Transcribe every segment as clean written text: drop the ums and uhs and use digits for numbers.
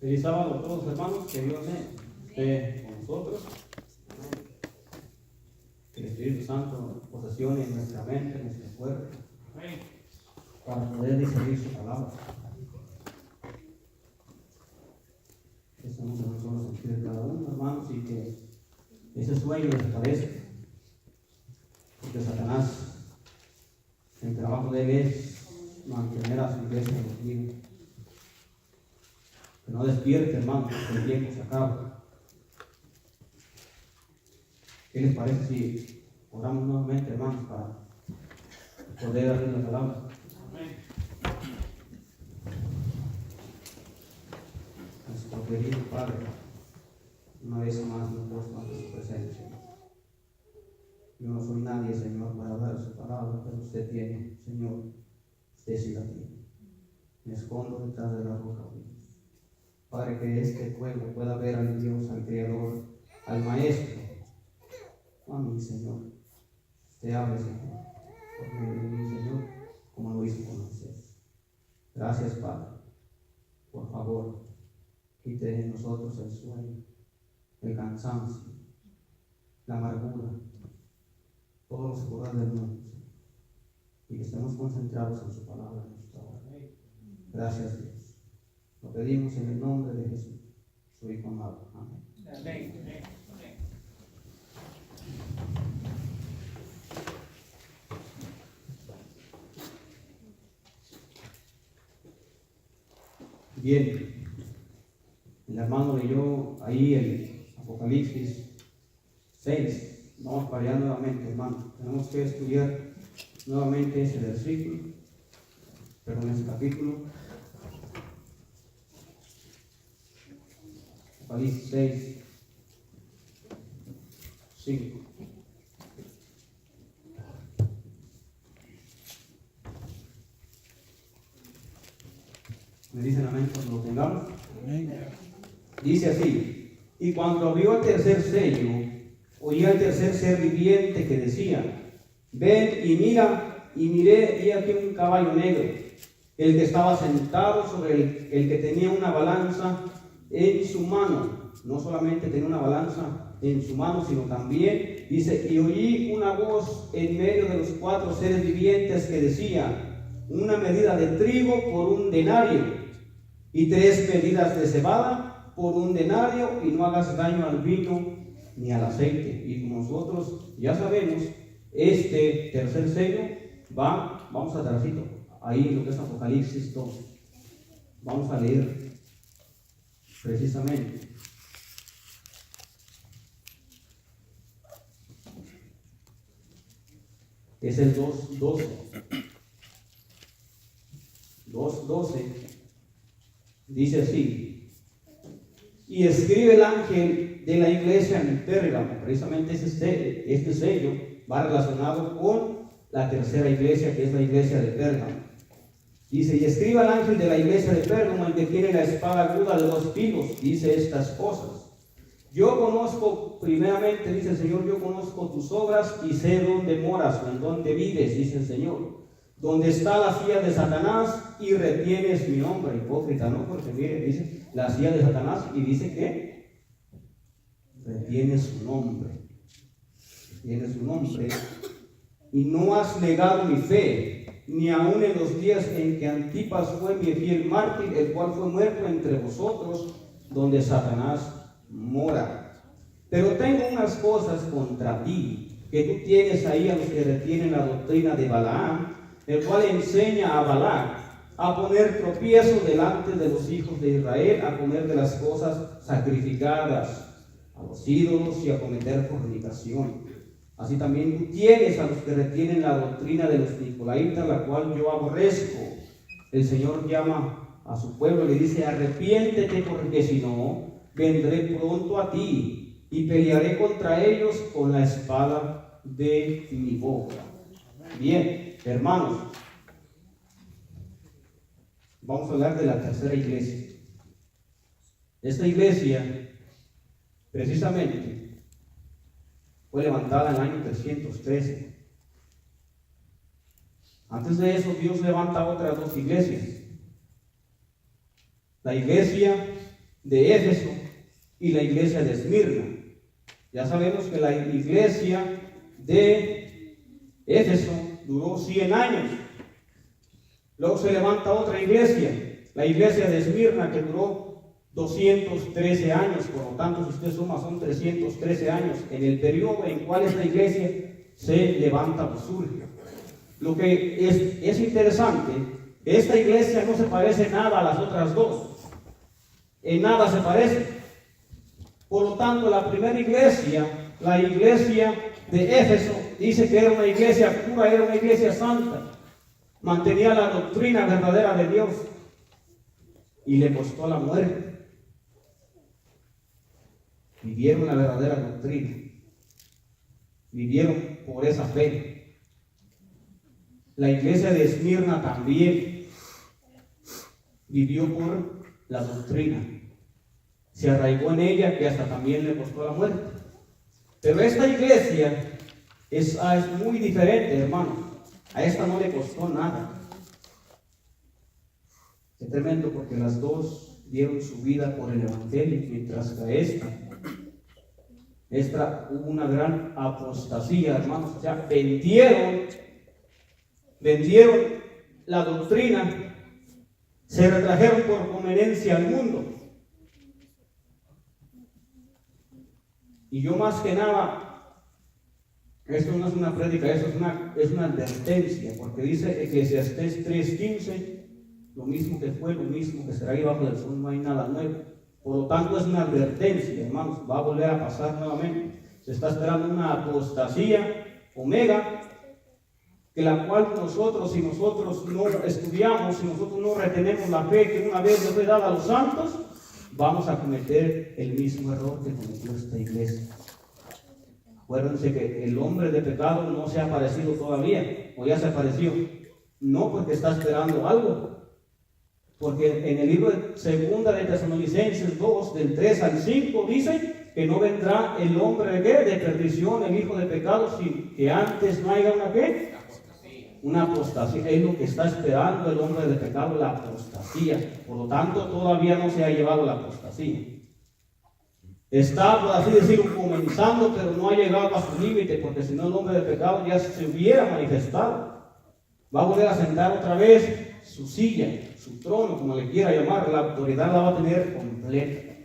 Feliz sábado a todos, hermanos. Que Dios esté con nosotros. Que el Espíritu Santo posesione en nuestra mente, en nuestro cuerpo, para poder discernir su palabra. Que estamos en un solo sentido de cada uno, hermanos, y que ese sueño desaparezca. Porque Satanás, el trabajo de él es mantener a su iglesia dormida. Que no despierte, hermanos, porque el tiempo se acaba. ¿Qué les parece si oramos nuevamente, hermanos, para poder abrir la palabra? Nuestro querido Padre, una vez más nos puesto ante su presencia. Yo no soy nadie, Señor, para hablar su palabra, pero usted tiene, Señor, usted sí la tiene. Me escondo detrás de la roca, Dios. Padre, que este pueblo pueda ver al Dios, al Creador, al Maestro. A mí, Señor. Usted hable, Señor, por medio de mí, Señor, como lo hizo con Moisés. Gracias, Padre. Por favor, quite de nosotros el sueño, el cansancio, la amargura, todos los cosas del mundo, Señor, y que estemos concentrados en su palabra en esta hora. Gracias, Dios. Lo pedimos en el nombre de Jesús, su Hijo amado. Amén. Amén. Bien, el hermano leyó ahí el Apocalipsis 6. Vamos para allá nuevamente, hermano. Tenemos que estudiar nuevamente ese versículo, pero en ese capítulo. Apocalipsis 6, 5. ¿Me dicen amén cuando lo tengamos? Amén. Dice así: y cuando abrió el tercer sello, oí al tercer ser viviente que decía: ven y mira. Y miré, y aquí un caballo negro, el que estaba sentado sobre el que tenía una balanza en su mano. No solamente tenía una balanza en su mano, sino también, dice, y oí una voz en medio de los cuatro seres vivientes que decía: una medida de trigo por un denario, y 3 medidas de cebada por un denario, y no hagas daño al vino ni al aceite. Y como nosotros ya sabemos, este tercer sello vamos atrásito, ahí en lo que es Apocalipsis 2. Vamos a leer precisamente. Es el 2:12. 2:12 dice así: y escribe el ángel de la iglesia en Pérgamo. Precisamente este sello va relacionado con la tercera iglesia, que es la iglesia de Pérgamo. Dice: y escribe al ángel de la iglesia de Pérgamo, el que tiene la espada aguda de 2 filos, dice estas cosas: yo conozco, primeramente, dice el Señor, yo conozco tus obras y sé dónde moras o en dónde vives, dice el Señor, donde está la silla de Satanás, y retienes mi nombre. Hipócrita, ¿no? Porque mire, dice la silla de Satanás y dice que retienes su nombre. Retienes su nombre. Y no has negado mi fe, ni aun en los días en que Antipas fue mi fiel mártir, el cual fue muerto entre vosotros, donde Satanás mora. Pero tengo unas cosas contra ti, que tú tienes ahí a los que retienen la doctrina de Balaam, el cual enseña a Balac a poner tropiezo delante de los hijos de Israel, a comer de las cosas sacrificadas a los ídolos y a cometer fornicación. Así también tú tienes a los que retienen la doctrina de los nicolaitas, la cual yo aborrezco. El Señor llama a su pueblo y le dice: arrepiéntete, porque si no, vendré pronto a ti y pelearé contra ellos con la espada de mi boca. Bien, hermanos, vamos a hablar de la tercera iglesia. Esta iglesia, precisamente, fue levantada en el año 313. Antes de eso, Dios levanta otras 2 iglesias. La iglesia de Éfeso y la iglesia de Esmirna. Ya sabemos que la iglesia de Éfeso duró 100 años. Luego se levanta otra iglesia, la iglesia de Esmirna, que duró 213 años. Por lo tanto, si usted suma, son 313 años en el periodo en cual esta iglesia se levanta o surge. Lo que es interesante, esta iglesia no se parece nada a las otras dos. En nada se parece. Por lo tanto, la primera iglesia, la iglesia de Éfeso, dice que era una iglesia pura, era una iglesia santa. Mantenía la doctrina verdadera de Dios y le costó la muerte. Vivieron la verdadera doctrina, vivieron por esa fe. La iglesia de Esmirna también vivió por la doctrina, se arraigó en ella, que hasta también le costó la muerte. Pero esta iglesia es muy diferente, hermano. A esta no le costó nada. Es tremendo, porque las dos dieron su vida por el evangelio, mientras que esta hubo una gran apostasía, hermanos. O sea, vendieron la doctrina, se retrajeron por conveniencia al mundo. Y yo, más que nada, esto no es una prédica, esto es una advertencia, porque dice Eclesiastés 3:15, lo mismo que fue, lo mismo que será, y bajo del sol no hay nada nuevo. Por lo tanto, es una advertencia, hermanos, va a volver a pasar nuevamente. Se está esperando una apostasía omega, que la cual nosotros, si nosotros no estudiamos, si nosotros no retenemos la fe que una vez le fue dada a los santos, vamos a cometer el mismo error que cometió esta iglesia. Acuérdense que el hombre de pecado no se ha aparecido todavía, o ya se apareció. No porque está esperando algo, porque en el libro de Segunda de Tesalonicenses 2, del 3 al 5, dice que no vendrá el hombre de ¿qué? De perdición, el hijo de pecado, sin que antes no haya una ¿qué? Una apostasía. Es lo que está esperando el hombre de pecado, la apostasía. Por lo tanto, todavía no se ha llevado la apostasía. Está, por así decirlo, comenzando, pero no ha llegado a su límite, porque si no, el hombre de pecado ya se hubiera manifestado. Va a volver a sentar otra vez su silla, su trono, como le quiera llamar. La autoridad la va a tener completa.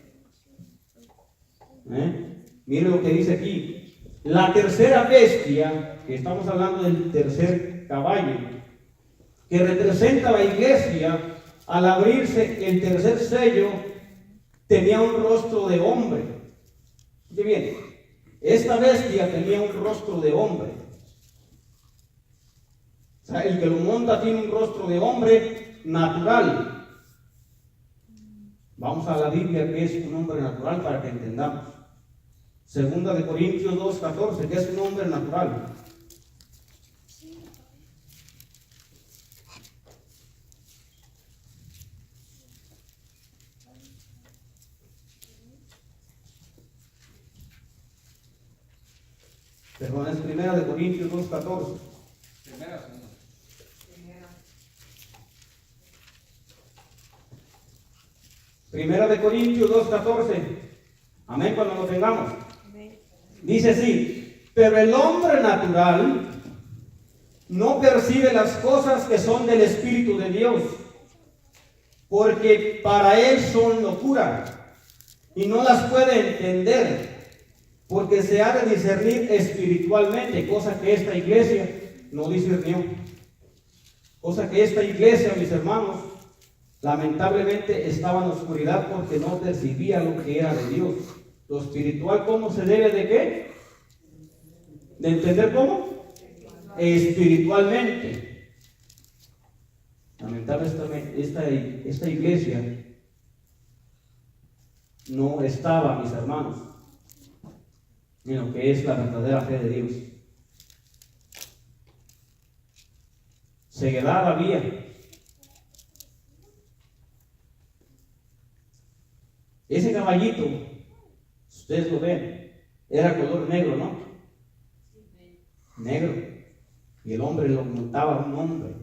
Mire lo que dice aquí. La tercera bestia, que estamos hablando del tercer caballo, que representa a la iglesia, al abrirse el tercer sello, tenía un rostro de hombre. Muy bien, esta bestia tenía un rostro de hombre. O sea, el que lo monta tiene un rostro de hombre natural. Vamos a la Biblia, que es un hombre natural, para que entendamos. Segunda de Corintios 2:14, que es un hombre natural. Perdón, es Primera de Corintios 2:14. Primera de Corintios 2:14. Amén, cuando lo tengamos. Dice así: pero el hombre natural no percibe las cosas que son del Espíritu de Dios, porque para él son locura, y no las puede entender, porque se ha de discernir espiritualmente, cosa que esta iglesia no discernió. Cosa que esta iglesia, mis hermanos, lamentablemente estaba en oscuridad, porque no percibía lo que era de Dios. Lo espiritual, ¿cómo se debe de qué? ¿De entender cómo? Espiritualmente. Lamentablemente esta iglesia no estaba, mis hermanos, en lo que es la verdadera fe de Dios. Ceguedad había. Ese caballito, ustedes lo ven, era color negro, ¿no? Negro. Y el hombre lo montaba un hombre.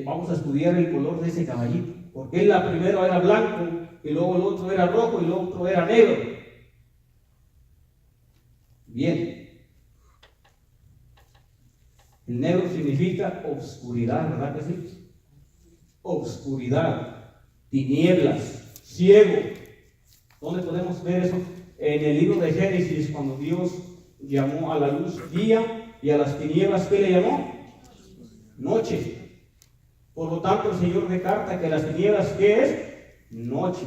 Vamos a estudiar el color de ese caballito. porque la primera era blanco, y luego el otro era rojo, y el otro era negro. Bien. El negro significa obscuridad, ¿verdad que sí? Obscuridad, tinieblas, ciego. ¿Dónde podemos ver eso? En el libro de Génesis, cuando Dios llamó a la luz día y a las tinieblas, ¿qué le llamó? Noche. Por lo tanto, el Señor descarta que las tinieblas, ¿qué es? Noche,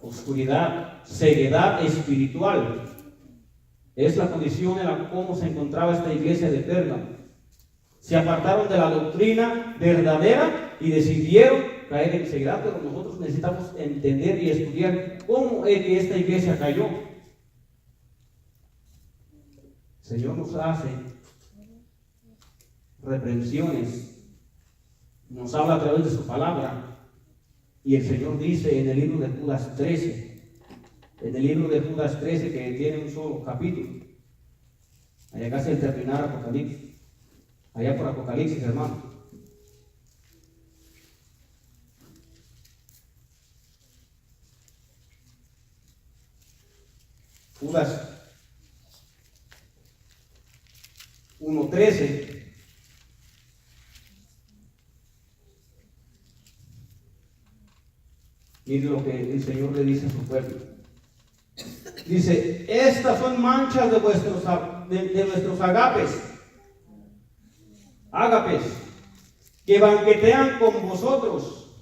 oscuridad, ceguedad espiritual. Es la condición en la cómo se encontraba esta iglesia de Pérgamo. Se apartaron de la doctrina verdadera y decidieron caer en ceguedad, pero nosotros necesitamos entender y estudiar cómo es que esta iglesia cayó. El Señor nos hace reprensiones, nos habla a través de su palabra, y el Señor dice en el libro de Judas 13, que tiene un solo capítulo, allá casi al terminar Apocalipsis, allá por Apocalipsis, hermano. Judas 1:13. Mire lo que el Señor le dice a su pueblo. Dice: estas son manchas de vuestros ágapes, que banquetean con vosotros,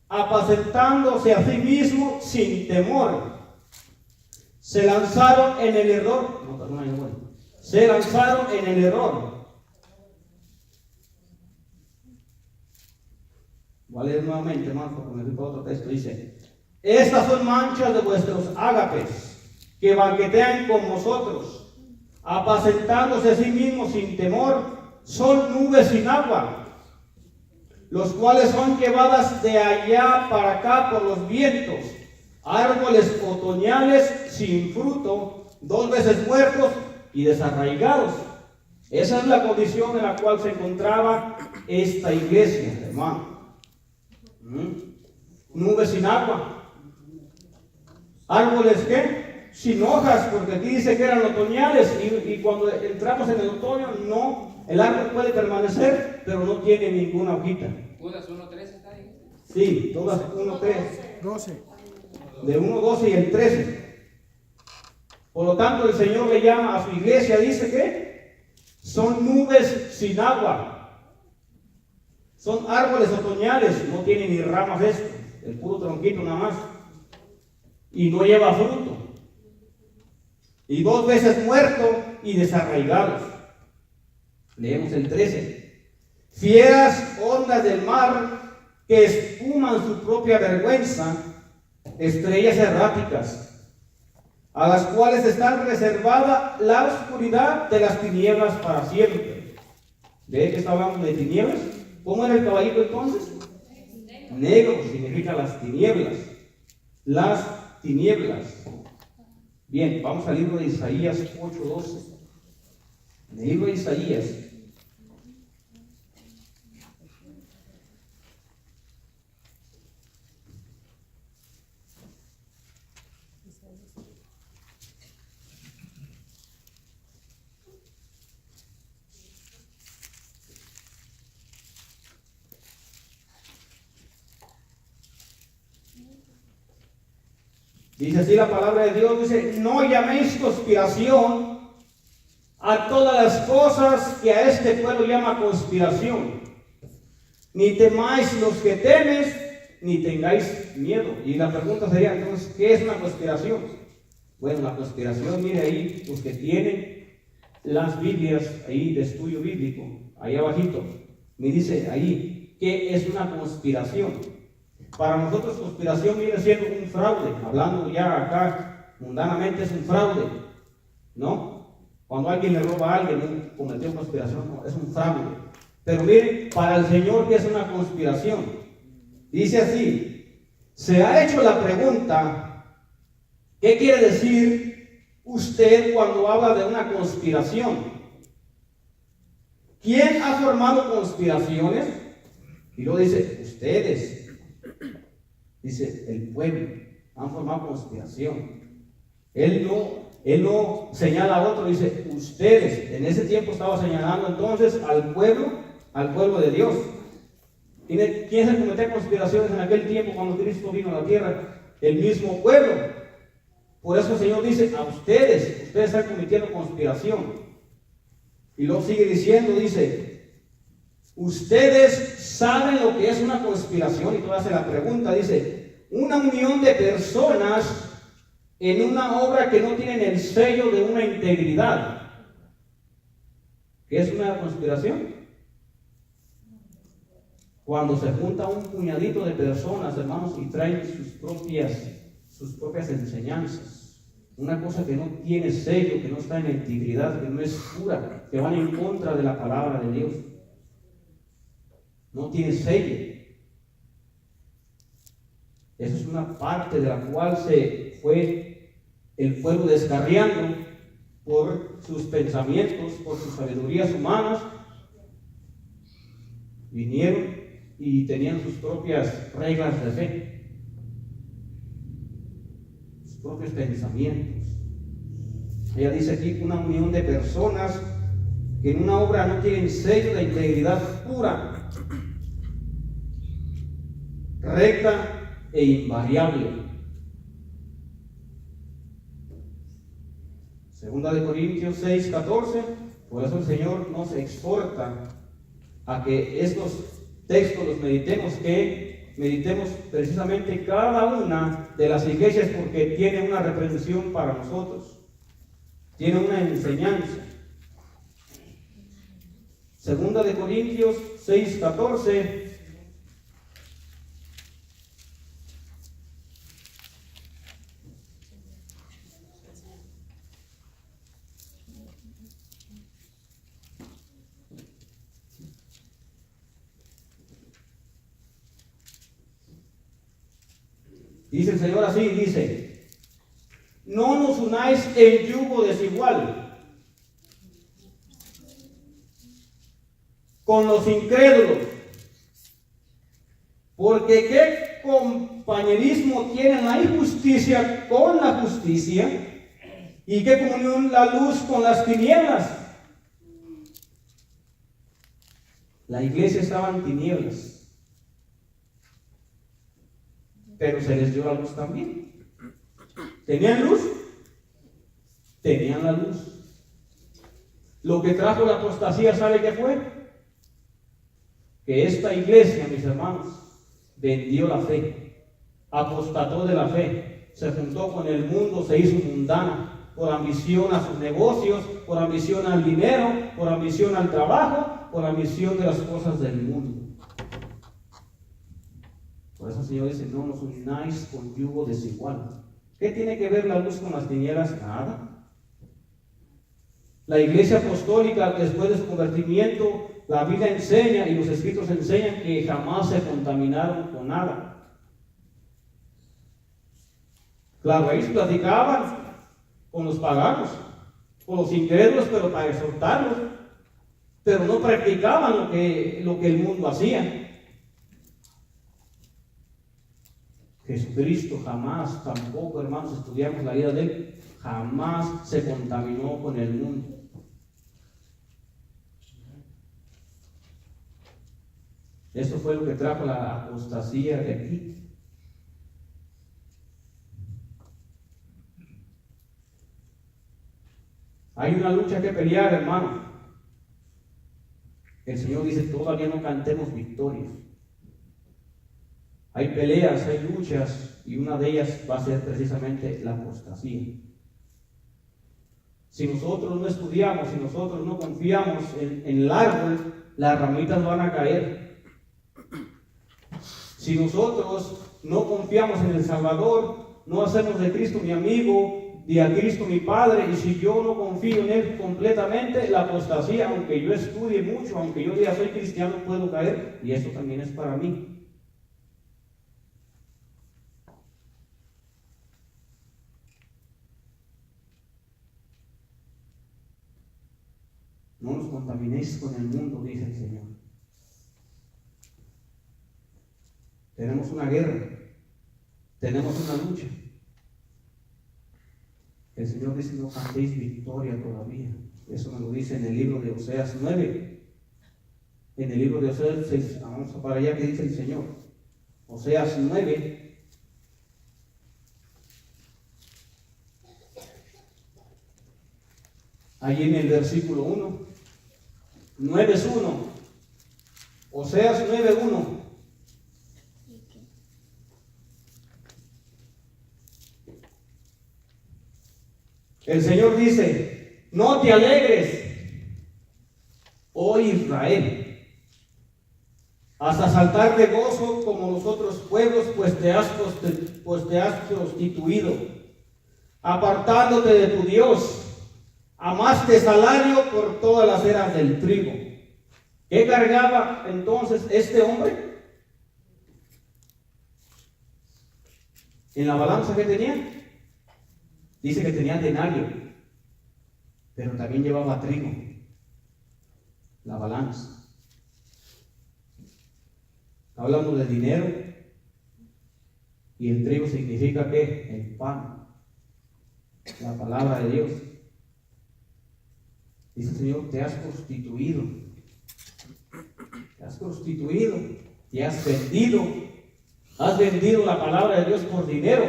apacentándose a sí mismos sin temor. Se lanzaron en el error. Voy a leer nuevamente, hermano, porque me fui para otro texto. Dice: estas son manchas de vuestros ágapes, que banquetean con vosotros, apacentándose a sí mismos sin temor. Son nubes sin agua, los cuales son llevadas de allá para acá por los vientos, árboles otoñales sin fruto, 2 veces muertos y desarraigados. Esa es la condición en la cual se encontraba esta iglesia, hermano. Nubes sin agua, árboles ¿qué? Sin hojas, porque aquí dice que eran otoñales, y cuando entramos en el otoño, no, el árbol puede permanecer, pero no tiene ninguna hojita. ¿Judas 1:13 está ahí? Sí, todas 1:13. 12. De 1:12 y el 13. Por lo tanto, el Señor le llama a su iglesia, dice que son nubes sin agua, son árboles otoñales, no tienen ni ramas esto, el puro tronquito nada más, y no lleva fruto, y 2 veces muerto y desarraigados. Leemos el 13. Fieras ondas del mar que espuman su propia vergüenza, estrellas erráticas, a las cuales está reservada la oscuridad de las tinieblas para siempre. ¿Ve que está hablando de tinieblas? ¿Cómo era el caballito entonces? Negro significa las tinieblas. Las tinieblas. Bien, vamos al libro de Isaías 8:12. En el libro de Isaías. Dice así la palabra de Dios, dice: no llaméis conspiración a todas las cosas que a este pueblo llama conspiración, ni temáis los que temes, ni tengáis miedo. Y la pregunta sería entonces, ¿qué es una conspiración? Bueno, la conspiración, mire ahí, los que tienen las Biblias ahí de estudio bíblico, ahí abajito, me dice ahí, ¿qué es una conspiración? Para nosotros conspiración viene siendo un fraude, hablando ya acá mundanamente es un fraude, ¿no? Cuando alguien le roba a alguien, no cometió conspiración, no, es un fraude. Pero miren, para el Señor, ¿qué es una conspiración? Dice así: se ha hecho la pregunta, ¿qué quiere decir usted cuando habla de una conspiración? ¿Quién ha formado conspiraciones? Y luego dice, ustedes. Dice, el pueblo, han formado conspiración. Él no señala a otro, dice, ustedes. En ese tiempo estaba señalando entonces al pueblo de Dios. ¿Quién se cometía conspiraciones en aquel tiempo cuando Cristo vino a la tierra? El mismo pueblo. Por eso el Señor dice, a ustedes están cometiendo conspiración. Y luego sigue diciendo, dice, ustedes saben lo que es una conspiración. Y tú haces la pregunta, dice, una unión de personas en una obra que no tienen el sello de una integridad. ¿Qué es una conspiración? Cuando se junta un puñadito de personas, hermanos, y traen sus propias enseñanzas. Una cosa que no tiene sello, que no está en integridad, que no es pura, que van en contra de la palabra de Dios. No tiene sello. Esa es una parte de la cual se fue el pueblo descarriando por sus pensamientos, por sus sabidurías humanas. Vinieron y tenían sus propias reglas de fe, sus propios pensamientos. Ella dice aquí, una unión de personas que en una obra no tienen sello de integridad pura, recta e invariable. Segunda de Corintios 6:14, por eso el Señor nos exhorta a que estos textos los meditemos precisamente cada una de las iglesias, porque tiene una reprensión para nosotros, tiene una enseñanza. Segunda de Corintios 6:14. Dice el Señor así, dice, no nos unáis en yugo desigual con los incrédulos, porque ¿qué compañerismo tiene la injusticia con la justicia? ¿Y qué comunión la luz con las tinieblas? La iglesia estaba en tinieblas, pero se les dio la luz también. ¿Tenían luz? Tenían la luz. Lo que trajo la apostasía, ¿sabe qué fue? Que esta iglesia, mis hermanos, vendió la fe, apostató de la fe, se juntó con el mundo, se hizo mundana, por ambición a sus negocios, por ambición al dinero, por ambición al trabajo, por ambición de las cosas del mundo. Por eso el Señor dice, no nos unáis con yugo desigual. ¿Qué tiene que ver la luz con las tinieblas? Nada. La iglesia apostólica, después de su convertimiento, la Biblia enseña y los escritos enseñan que jamás se contaminaron con nada. Claro, ellos platicaban con los paganos, con los incrédulos, pero para exhortarlos, pero no practicaban lo que el mundo hacía. Jesucristo jamás, tampoco, hermanos, estudiamos la vida de Él, jamás se contaminó con el mundo. Eso fue lo que trajo la apostasía de aquí. Hay una lucha que pelear, hermano. El Señor dice, todavía no cantemos victorias. Hay peleas, hay luchas, y una de ellas va a ser precisamente la apostasía. Si nosotros no estudiamos, si nosotros no confiamos en el árbol, las ramitas van a caer. Si nosotros no confiamos en el Salvador, no hacemos de Cristo mi amigo, de a Cristo mi Padre, y si yo no confío en Él completamente, la apostasía, aunque yo estudie mucho, aunque yo diga soy cristiano, puedo caer, y eso también es para mí. No nos contaminéis con el mundo, dice el Señor. Tenemos una guerra. tenemos una lucha. El Señor dice: no cantéis victoria todavía. Eso me lo dice en el libro de Oseas 9. En el libro de Oseas 6, vamos para allá, que dice el Señor. Oseas 9. Allí en el versículo 1. 9 es 1. Oseas 9:1. El Señor dice: no te alegres, oh Israel, hasta saltar de gozo como los otros pueblos, pues te has prostituido, apartándote de tu Dios. Amaste salario por todas las eras del trigo. ¿Qué cargaba entonces este hombre? En la balanza que tenía, dice que tenía denario, pero también llevaba trigo. La balanza. Hablando de dinero, y el trigo significa ¿qué? El pan, la palabra de Dios. Dice el Señor: te has prostituido, te has prostituido, te has vendido la palabra de Dios por dinero.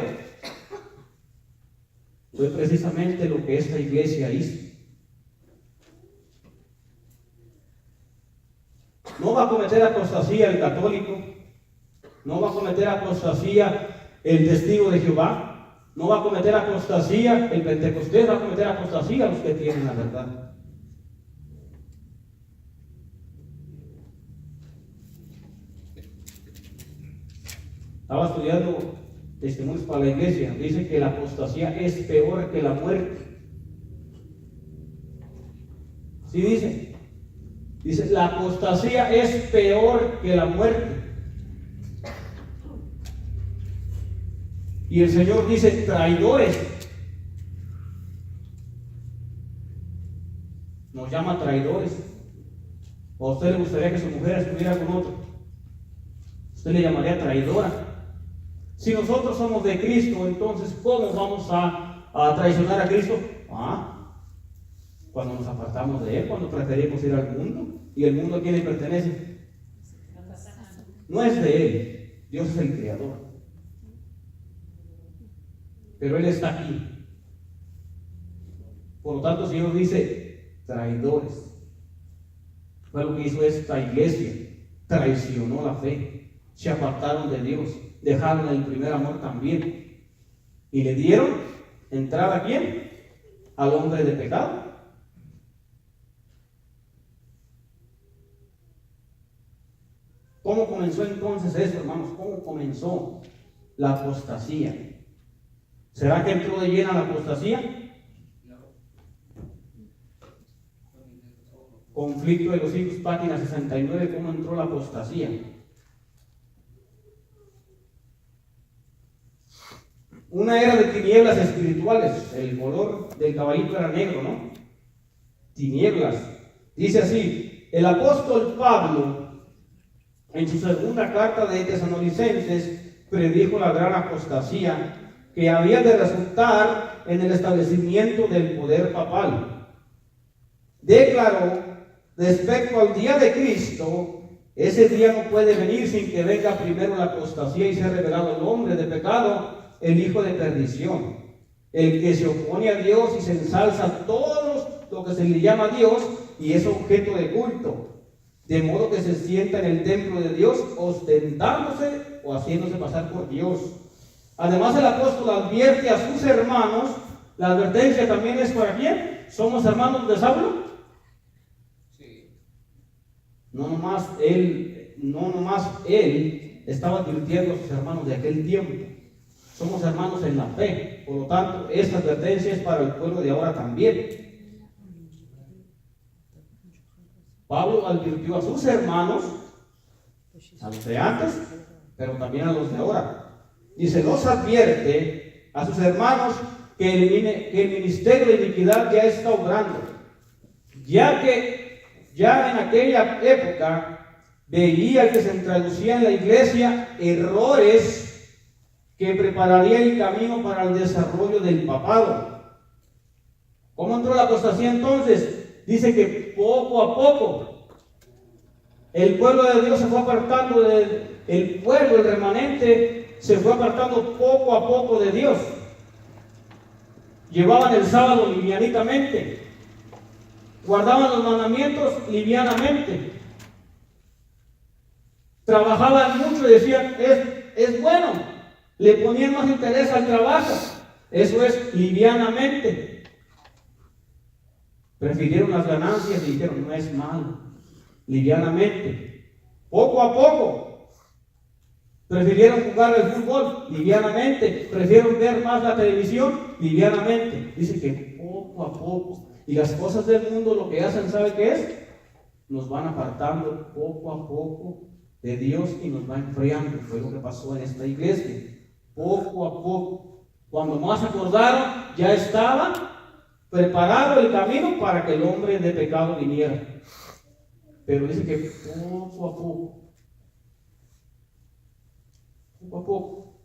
Fue precisamente lo que esta iglesia hizo. No va a cometer apostasía el católico, no va a cometer apostasía el testigo de Jehová, no va a cometer apostasía el pentecostés, va a cometer apostasía los que tienen la verdad. Estaba estudiando testimonios para la iglesia. Dice que la apostasía es peor que la muerte. ¿Sí dice? Dice: la apostasía es peor que la muerte. Y el Señor dice: traidores. Nos llama traidores. ¿O a usted le gustaría que su mujer estuviera con otro? ¿Usted le llamaría traidora? Si nosotros somos de Cristo, entonces ¿cómo vamos a traicionar a Cristo? Cuando nos apartamos de Él, cuando preferimos ir al mundo. ¿Y el mundo a quién le pertenece? No es de Él. Dios es el Creador. Pero Él está aquí. Por lo tanto, el Señor dice: traidores. Fue lo que hizo esta iglesia. Traicionó la fe. Se apartaron de Dios. Dejaron el primer amor también. Y le dieron entrada ¿a quién? Al hombre de pecado. ¿Cómo comenzó entonces esto, hermanos? ¿Cómo comenzó la apostasía? ¿Será que entró de llena la apostasía? Conflicto de los hijos, página 69, ¿cómo entró la apostasía? Una era de tinieblas espirituales. El color del caballito era negro, ¿no? Tinieblas. Dice así: el apóstol Pablo, en su segunda carta de Tesalonicenses, predijo la gran apostasía que había de resultar en el establecimiento del poder papal. Declaró respecto al día de Cristo: ese día no puede venir sin que venga primero la apostasía y sea revelado el hombre de pecado, el hijo de perdición, el que se opone a Dios y se ensalza a todos lo que se le llama Dios y es objeto de culto, de modo que se sienta en el templo de Dios ostentándose o haciéndose pasar por Dios. Además, el apóstol advierte a sus hermanos. La advertencia también es para quién. ¿Somos hermanos de Saulo? Sí. No nomás él estaba advirtiendo a sus hermanos de aquel tiempo. Somos hermanos en la fe. Por lo tanto, esta advertencia es para el pueblo de ahora también. Pablo advirtió a sus hermanos, a los de antes, pero también a los de ahora. Dice: los advierte a sus hermanos que el ministerio de iniquidad ya está obrando, ya que ya en aquella época veía que se introducía en la iglesia errores que prepararía el camino para el desarrollo del papado. ¿Cómo entró la apostasía entonces? Dice que poco a poco el pueblo de Dios se fue apartando el pueblo, el remanente, se fue apartando poco a poco de Dios. Llevaban el sábado livianitamente, guardaban los mandamientos livianamente, trabajaban mucho y decían, es bueno, le ponían más interés al trabajo, eso es livianamente. Prefirieron las ganancias y dijeron, no es malo, livianamente. Poco a poco prefirieron jugar el fútbol livianamente, prefirieron ver más la televisión livianamente. Dice que poco a poco, y las cosas del mundo lo que hacen, ¿sabe qué es? Nos van apartando poco a poco de Dios y nos va enfriando. Fue lo que pasó en esta iglesia. Poco a poco, cuando más acordaron, ya estaba preparado el camino para que el hombre de pecado viniera. Pero dice que poco a poco, poco a poco,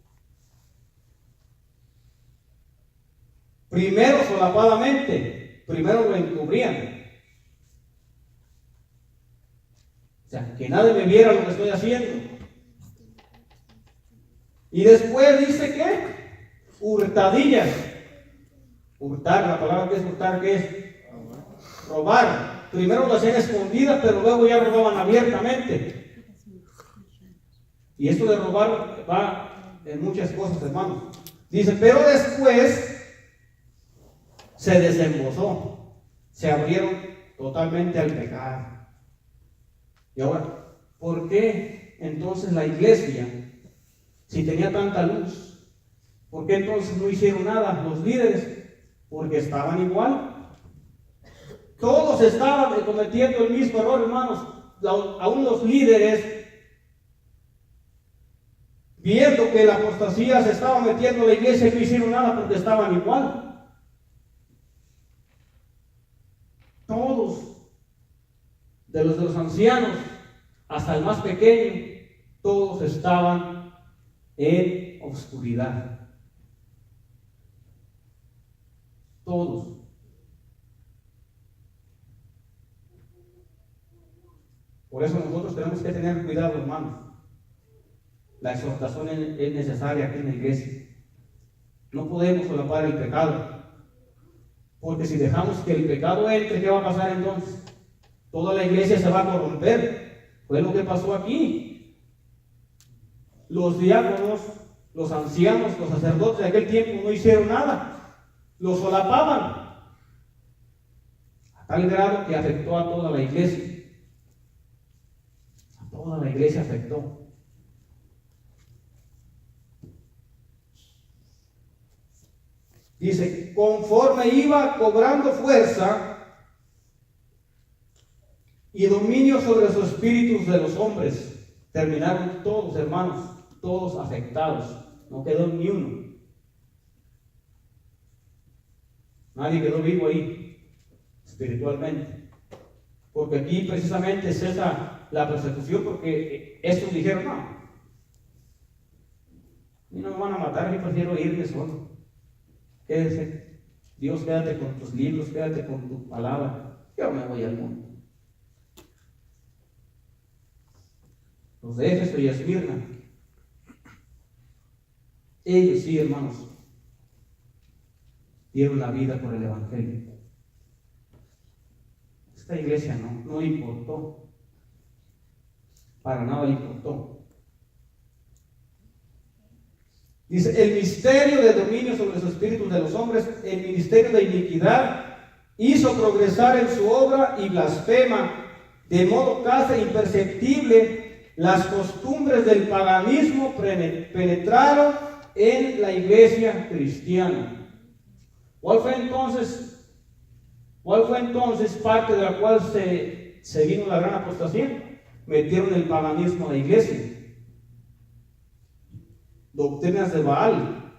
primero solapadamente, primero lo encubrían. O sea, que nadie me viera lo que estoy haciendo. Y después dice que hurtadillas. Hurtar, la palabra que es hurtar, ¿qué es? Robar. Primero lo hacían escondidas, pero luego ya robaban abiertamente. Y esto de robar va en muchas cosas, hermanos. Dice, pero después se desembozó, se abrieron totalmente al pecado. Y ahora, ¿por qué entonces la iglesia, si tenía tanta luz, por qué entonces no hicieron nada los líderes? Porque estaban igual. Todos estaban cometiendo el mismo error, hermanos. Aún los líderes, viendo que la apostasía se estaba metiendo en la iglesia, no hicieron nada porque estaban igual. Todos, de los ancianos hasta el más pequeño, todos estaban en oscuridad. Todos. Por eso nosotros tenemos que tener cuidado, hermanos. La exhortación es necesaria aquí en la iglesia. No podemos solapar el pecado, porque si dejamos que el pecado entre, ¿qué va a pasar entonces? Toda la iglesia se va a corromper. Fue lo que pasó aquí. Los diáconos, los ancianos, los sacerdotes de aquel tiempo no hicieron nada. Lo solapaban a tal grado que afectó a toda la iglesia. A toda la iglesia afectó. Dice, conforme iba cobrando fuerza y dominio sobre los espíritus de los hombres, terminaron todos, hermanos, todos afectados. No quedó ni uno. Nadie quedó vivo ahí, espiritualmente. Porque aquí precisamente es esa la persecución, porque estos dijeron, no, y no me van a matar, yo prefiero irme solo. Quédese, Dios, quédate con tus libros, quédate con tu palabra, yo me voy al mundo. Los de Éfeso y Esmirna, ellos sí, hermanos, dieron la vida por el evangelio. Esta iglesia no le importó, para nada le importó. Dice, el misterio de dominio sobre los espíritus de los hombres, el ministerio de iniquidad, hizo progresar en su obra y blasfema, de modo casi imperceptible, las costumbres del paganismo penetraron en la iglesia cristiana. ¿Cuál fue entonces parte de la cual se vino la gran apostasía? Metieron el paganismo a la iglesia. Doctrinas de Baal.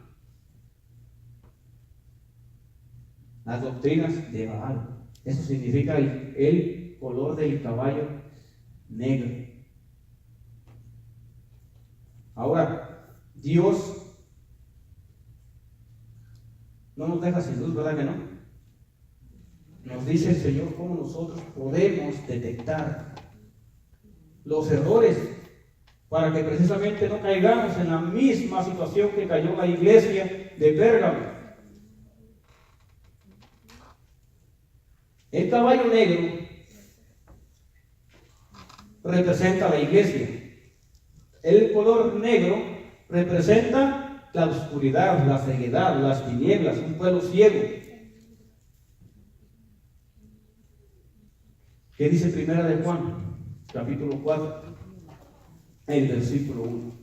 Las doctrinas de Baal. Eso significa el color del caballo negro. Ahora, Dios No nos deja sin luz, ¿verdad que no? Nos dice el Señor cómo nosotros podemos detectar los errores para que precisamente no caigamos en la misma situación que cayó la iglesia de Pérgamo. El caballo negro representa a la iglesia. El color negro representa la oscuridad, la ceguedad, las tinieblas, un pueblo ciego. ¿Qué dice Primera de Juan, capítulo 4, el versículo 1?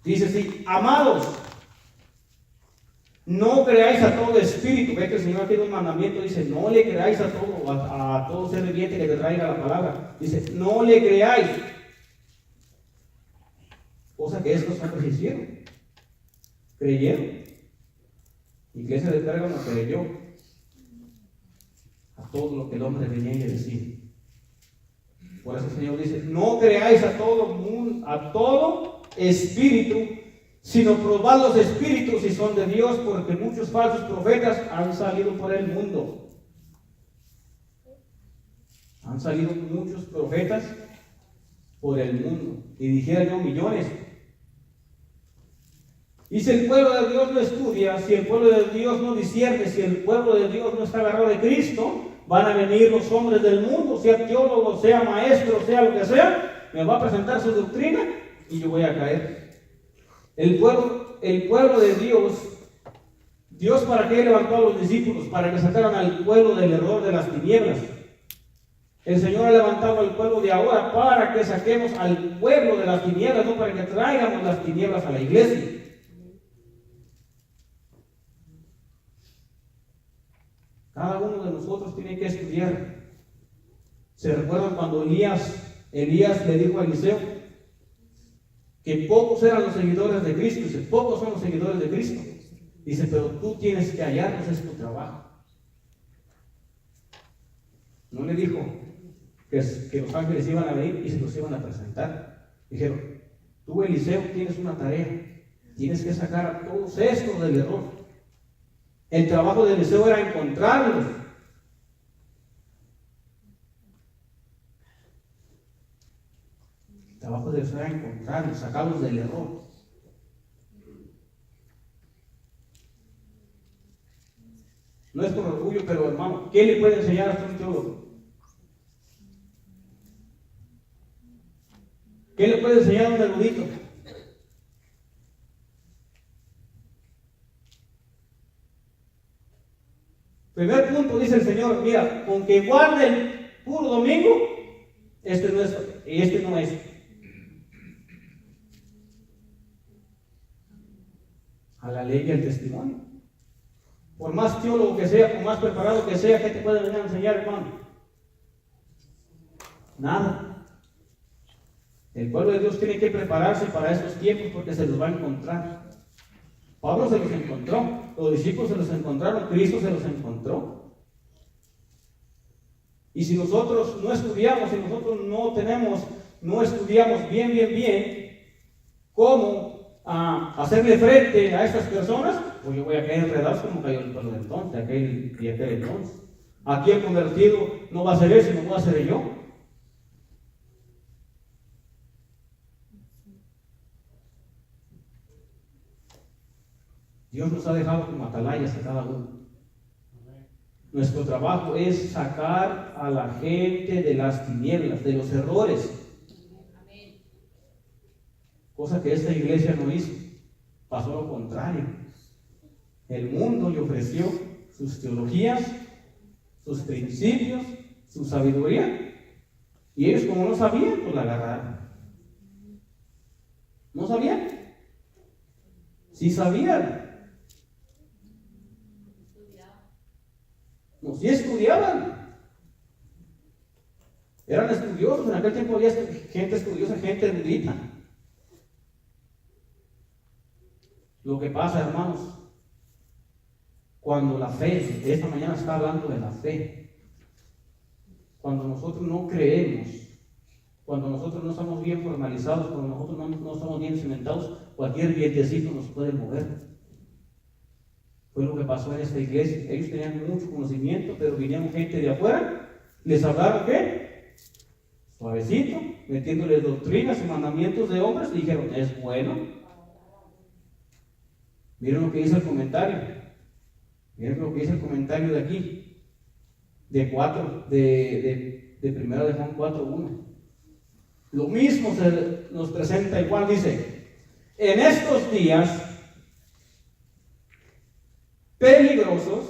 Dice así: amados, no creáis a todo espíritu. Ve que el Señor tiene un mandamiento, dice: no le creáis a todo ser viviente que te traiga la palabra. Dice: no le creáis. Cosa que estos hombres hicieron. Creyeron. La iglesia de Pérgamo creyó a todo lo que el hombre venía y le decía. Por eso el Señor dice: no creáis a todo mundo, a todo espíritu, sino probad los espíritus si son de Dios, porque muchos falsos profetas han salido por el mundo. Han salido muchos profetas por el mundo. Y dijera yo, millones. Y si el pueblo de Dios no estudia, si el pueblo de Dios no discierne, si el pueblo de Dios no está agarrado de Cristo, van a venir los hombres del mundo, sea teólogo, sea maestro, sea lo que sea, me va a presentar su doctrina y yo voy a caer. El pueblo de Dios para qué levantó a los discípulos, para que sacaran al pueblo del error de las tinieblas. El Señor ha levantado al pueblo de ahora para que saquemos al pueblo de las tinieblas, no para que traigamos las tinieblas a la iglesia. Cada uno de nosotros tiene que estudiar. ¿Se recuerdan cuando Elías le dijo a Eliseo que pocos eran los seguidores de Cristo? Dice: pocos son los seguidores de Cristo. Dice: pero tú tienes que hallarlos, es tu trabajo. No le dijo que los ángeles iban a venir y se los iban a presentar. Dijeron: tú, Eliseo, tienes una tarea. Tienes que sacar a todos estos del error. El trabajo de Eliseo era encontrarlos. El trabajo de Eliseo era encontrarlos, sacarlos del error. No es por orgullo, pero hermano, ¿qué le puede enseñar a un teólogo? ¿Qué le puede enseñar a un erudito? Primer punto, dice el Señor: mira, con que guarde el puro domingo, este no es, y este no es. A la ley y al testimonio. Por más teólogo que sea, por más preparado que sea, ¿qué te puede venir a enseñar, hermano? Nada. El pueblo de Dios tiene que prepararse para estos tiempos porque se los va a encontrar. Pablo se los encontró, los discípulos se los encontraron, Cristo se los encontró. Y si nosotros no estudiamos, si nosotros no estudiamos bien cómo hacerle frente a estas personas, pues yo voy a caer enredado como cayó el pueblo de entonces, aquel entonces. Aquí el convertido no va a ser él, sino voy a ser yo. Dios nos ha dejado como atalayas a cada uno. Nuestro trabajo es sacar a la gente de las tinieblas, de los errores. Cosa que esta iglesia no hizo. Pasó lo contrario. El mundo le ofreció sus teologías, sus principios, su sabiduría. Y ellos, como no sabían, pues la agarraron. ¿No sabían? Sí sabían. No, sí estudiaban. Eran estudiosos. En aquel tiempo había gente estudiosa, gente erudita. Lo que pasa, hermanos, cuando la fe, esta mañana está hablando de la fe, cuando nosotros no creemos, cuando nosotros no estamos bien formalizados, cuando nosotros no estamos bien cimentados, cualquier vientecito nos puede mover. Fue lo que pasó en esta iglesia. Ellos tenían mucho conocimiento, pero vinieron gente de afuera, les hablaron ¿qué? Suavecito, metiéndoles doctrinas y mandamientos de hombres, y dijeron, es bueno. Miren lo que dice el comentario. Miren lo que dice el comentario de aquí, de 4, de primero de Juan 4:1. Lo mismo se nos presenta igual, dice, en estos días peligrosos,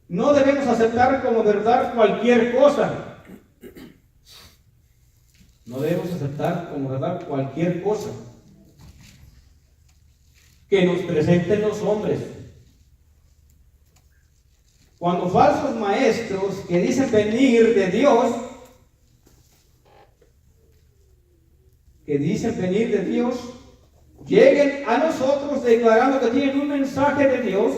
no debemos aceptar como verdad cualquier cosa. No debemos aceptar como verdad cualquier cosa que nos presenten los hombres. Cuando falsos maestros que dicen venir de Dios, lleguen a nosotros declarando que tienen un mensaje de Dios,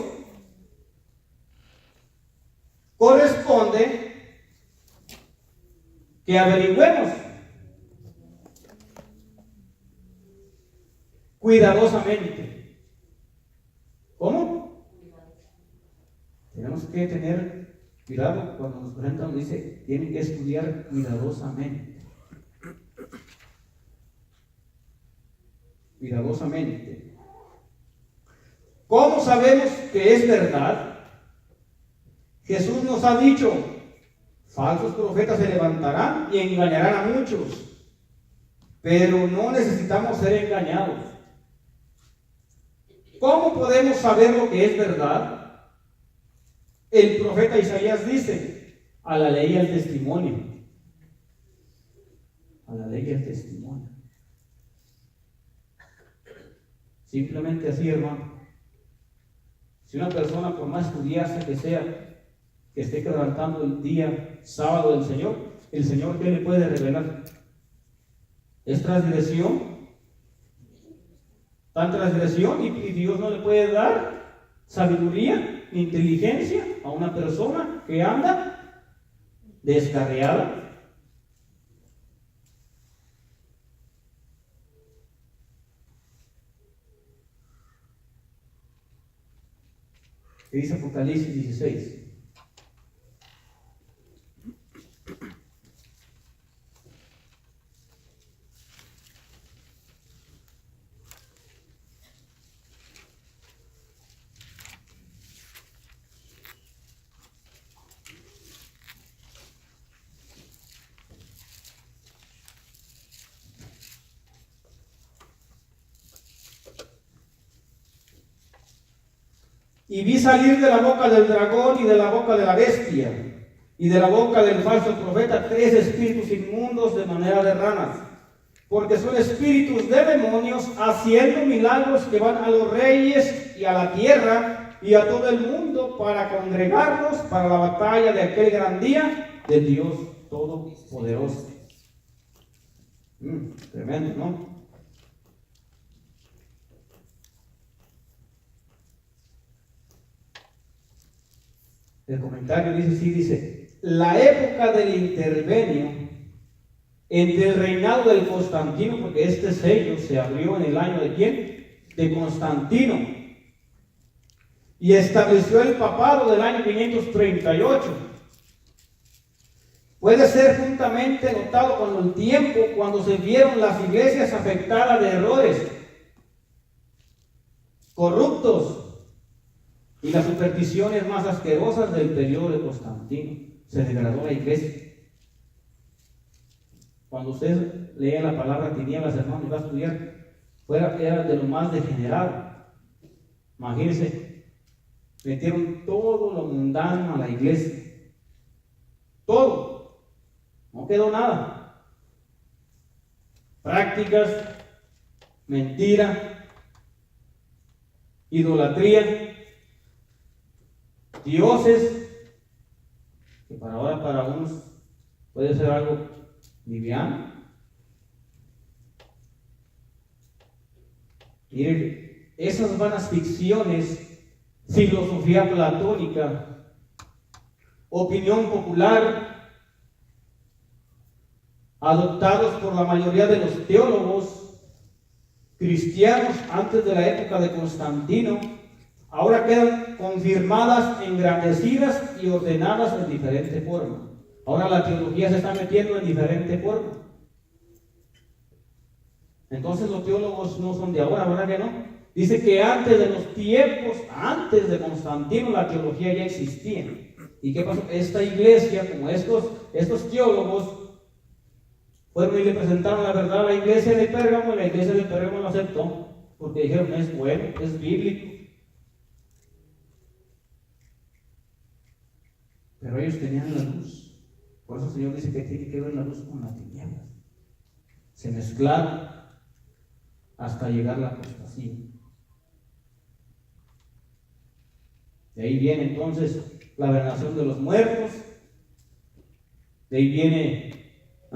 corresponde que averigüemos cuidadosamente. ¿Cómo? Tenemos que tener cuidado cuando nos presentan, dice, tienen que estudiar cuidadosamente. Cuidadosamente. ¿Cómo sabemos que es verdad? Jesús nos ha dicho, falsos profetas se levantarán y engañarán a muchos, pero no necesitamos ser engañados. ¿Cómo podemos saber lo que es verdad? El profeta Isaías dice, a la ley y al testimonio. A la ley y al testimonio. Simplemente así, hermano. Si una persona, por más estudiosa que sea, que esté quebrantando el día sábado del Señor, ¿el Señor qué le puede revelar? ¿Es transgresión? ¿Tan transgresión? ¿Y Dios no le puede dar sabiduría, inteligencia a una persona que anda descarriada? ¿Qué dice Apocalipsis 16? Y vi salir de la boca del dragón y de la boca de la bestia y de la boca del falso profeta 3 espíritus inmundos de manera de ranas, porque son espíritus de demonios haciendo milagros que van a los reyes y a la tierra y a todo el mundo para congregarlos para la batalla de aquel gran día del Dios Todopoderoso. Tremendo, ¿no? El comentario dice, sí, dice, la época del intervenio entre el reinado del Constantino, porque este sello se abrió en el año de ¿quién? De Constantino, y estableció el papado del año 538. Puede ser juntamente notado con el tiempo cuando se vieron las iglesias afectadas de errores corruptos y las supersticiones más asquerosas del periodo de Constantino. Se degradó la iglesia. Cuando usted lee la palabra tinieblas, hermano, y va a estudiar, era de lo más degenerado. Imagínense, metieron todo lo mundano a la iglesia. Todo. No quedó nada. Prácticas, mentira, idolatría, dioses, que para unos puede ser algo liviano, Miren, esas vanas ficciones, filosofía platónica, opinión popular, adoptados por la mayoría de los teólogos cristianos antes de la época de Constantino, ahora quedan confirmadas, engrandecidas y ordenadas en diferente forma. Ahora la teología se está metiendo en diferente forma. Entonces los teólogos no son de ahora, ¿verdad que no? Dice que antes de los tiempos, antes de Constantino, la teología ya existía. ¿Y qué pasó? Esta iglesia, como estos teólogos, fueron y le presentaron la verdad a la iglesia de Pérgamo, y la iglesia de Pérgamo lo aceptó, porque dijeron, es bueno, es bíblico. Pero ellos tenían la luz. Por eso el Señor dice que tiene que ver la luz con las tinieblas. Se mezclaron hasta llegar a la apostasía. De ahí viene entonces la veneración de los muertos. De ahí viene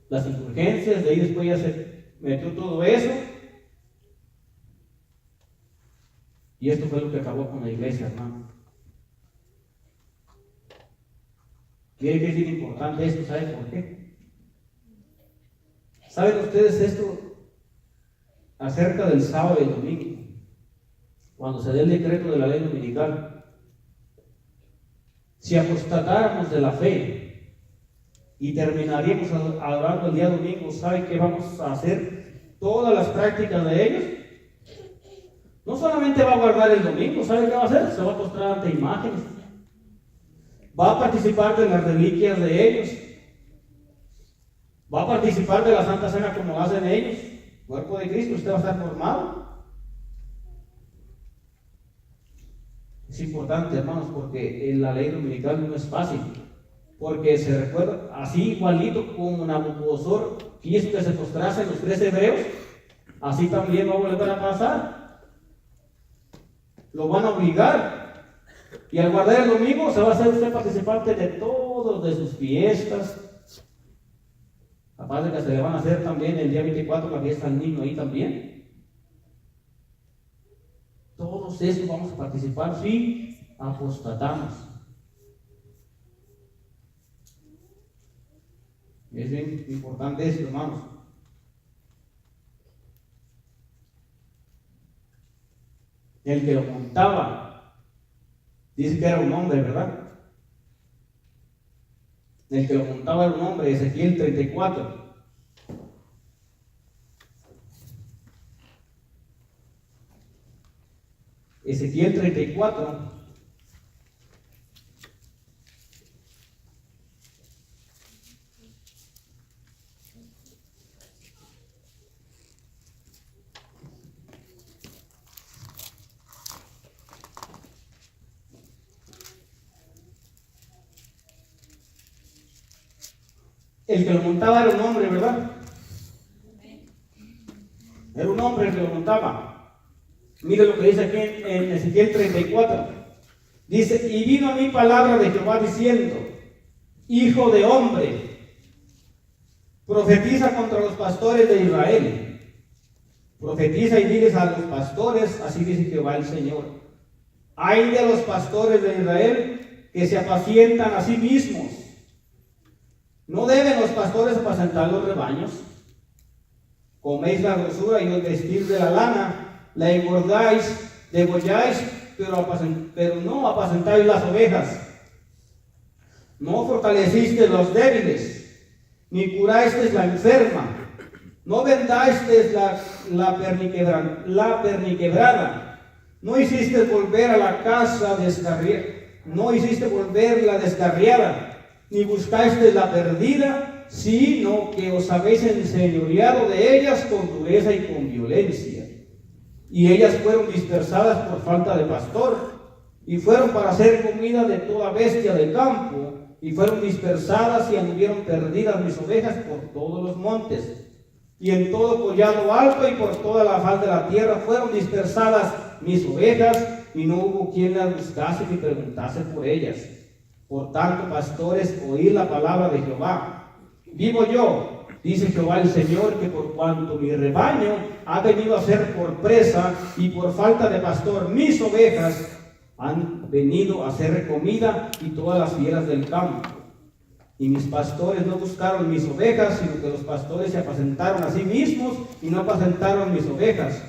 las indulgencias. De ahí después ya se metió todo eso. Y esto fue lo que acabó con la iglesia, hermano. Miren que es bien importante esto, ¿saben por qué? ¿Saben ustedes esto acerca del sábado y el domingo? Cuando se dé el decreto de la ley dominical, si apostatáramos de la fe y terminaríamos adorando el día domingo, ¿saben qué vamos a hacer? Todas las prácticas de ellos. No solamente va a guardar el domingo, ¿saben qué va a hacer? Se va a postrar ante imágenes. Va a participar de las reliquias de ellos. Va a participar de la Santa Cena como hacen ellos. Cuerpo de Cristo, usted va a estar formado. Es importante, hermanos, porque en la ley dominical no es fácil. Porque se recuerda, así igualito como Nabucodonosor quiso que se postrasen los 3 hebreos, así también va a volver a pasar. Lo van a obligar. Y al guardar el domingo se va a hacer usted participante de todas de sus fiestas. Aparte de que se le van a hacer también el día 24 la fiesta al niño ahí también. Todos esos vamos a participar si apostatamos. Es bien importante eso, hermanos. El que lo montaba, dice que era un hombre, ¿verdad? El que lo montaba era un hombre, Ezequiel 34. Ezequiel 34. El que lo montaba era un hombre, ¿verdad? Era un hombre el que lo montaba. Mire lo que dice aquí en Ezequiel 34. Dice, y vino a mí palabra de Jehová diciendo, hijo de hombre, profetiza contra los pastores de Israel. Profetiza y diles a los pastores, así dice Jehová el Señor. Ay de los pastores de Israel que se apacientan a sí mismos. ¿No deben los pastores apacentar los rebaños? Coméis la grosura y os vestís de la lana, la engordáis, degolláis, pero no apacentáis las ovejas. No fortalecisteis los débiles, ni curasteis la enferma. No vendasteis la perniquebrada. No hicisteis volver a la casa descarriada. No hiciste volver la descarriada. Ni buscasteis la perdida, sino que os habéis enseñoreado de ellas con dureza y con violencia. Y ellas fueron dispersadas por falta de pastor, y fueron para hacer comida de toda bestia del campo, y fueron dispersadas y anduvieron perdidas mis ovejas por todos los montes. Y en todo collado alto y por toda la faz de la tierra fueron dispersadas mis ovejas, y no hubo quien las buscase ni preguntase por ellas. Por tanto, pastores, oíd la palabra de Jehová. Vivo yo, Dice Jehová el Señor que por cuanto mi rebaño ha venido a ser por presa y por falta de pastor, mis ovejas han venido a ser comida y todas las fieras del campo. Y mis pastores no buscaron mis ovejas, sino que los pastores se apacentaron a sí mismos y no apacentaron mis ovejas.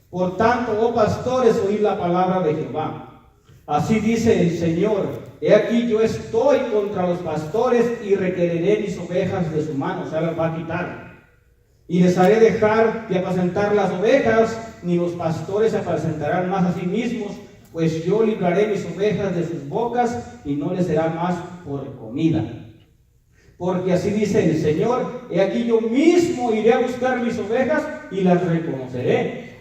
Por tanto, oh pastores, oíd la palabra de Jehová. Así dice el Señor: he aquí yo estoy contra los pastores y requeriré mis ovejas de su mano, o sea, las va a quitar. Y les haré dejar de apacentar las ovejas, ni los pastores se apacentarán más a sí mismos, pues yo libraré mis ovejas de sus bocas y no les será más por comida. Porque así dice el Señor: he aquí yo mismo iré a buscar mis ovejas y las reconoceré.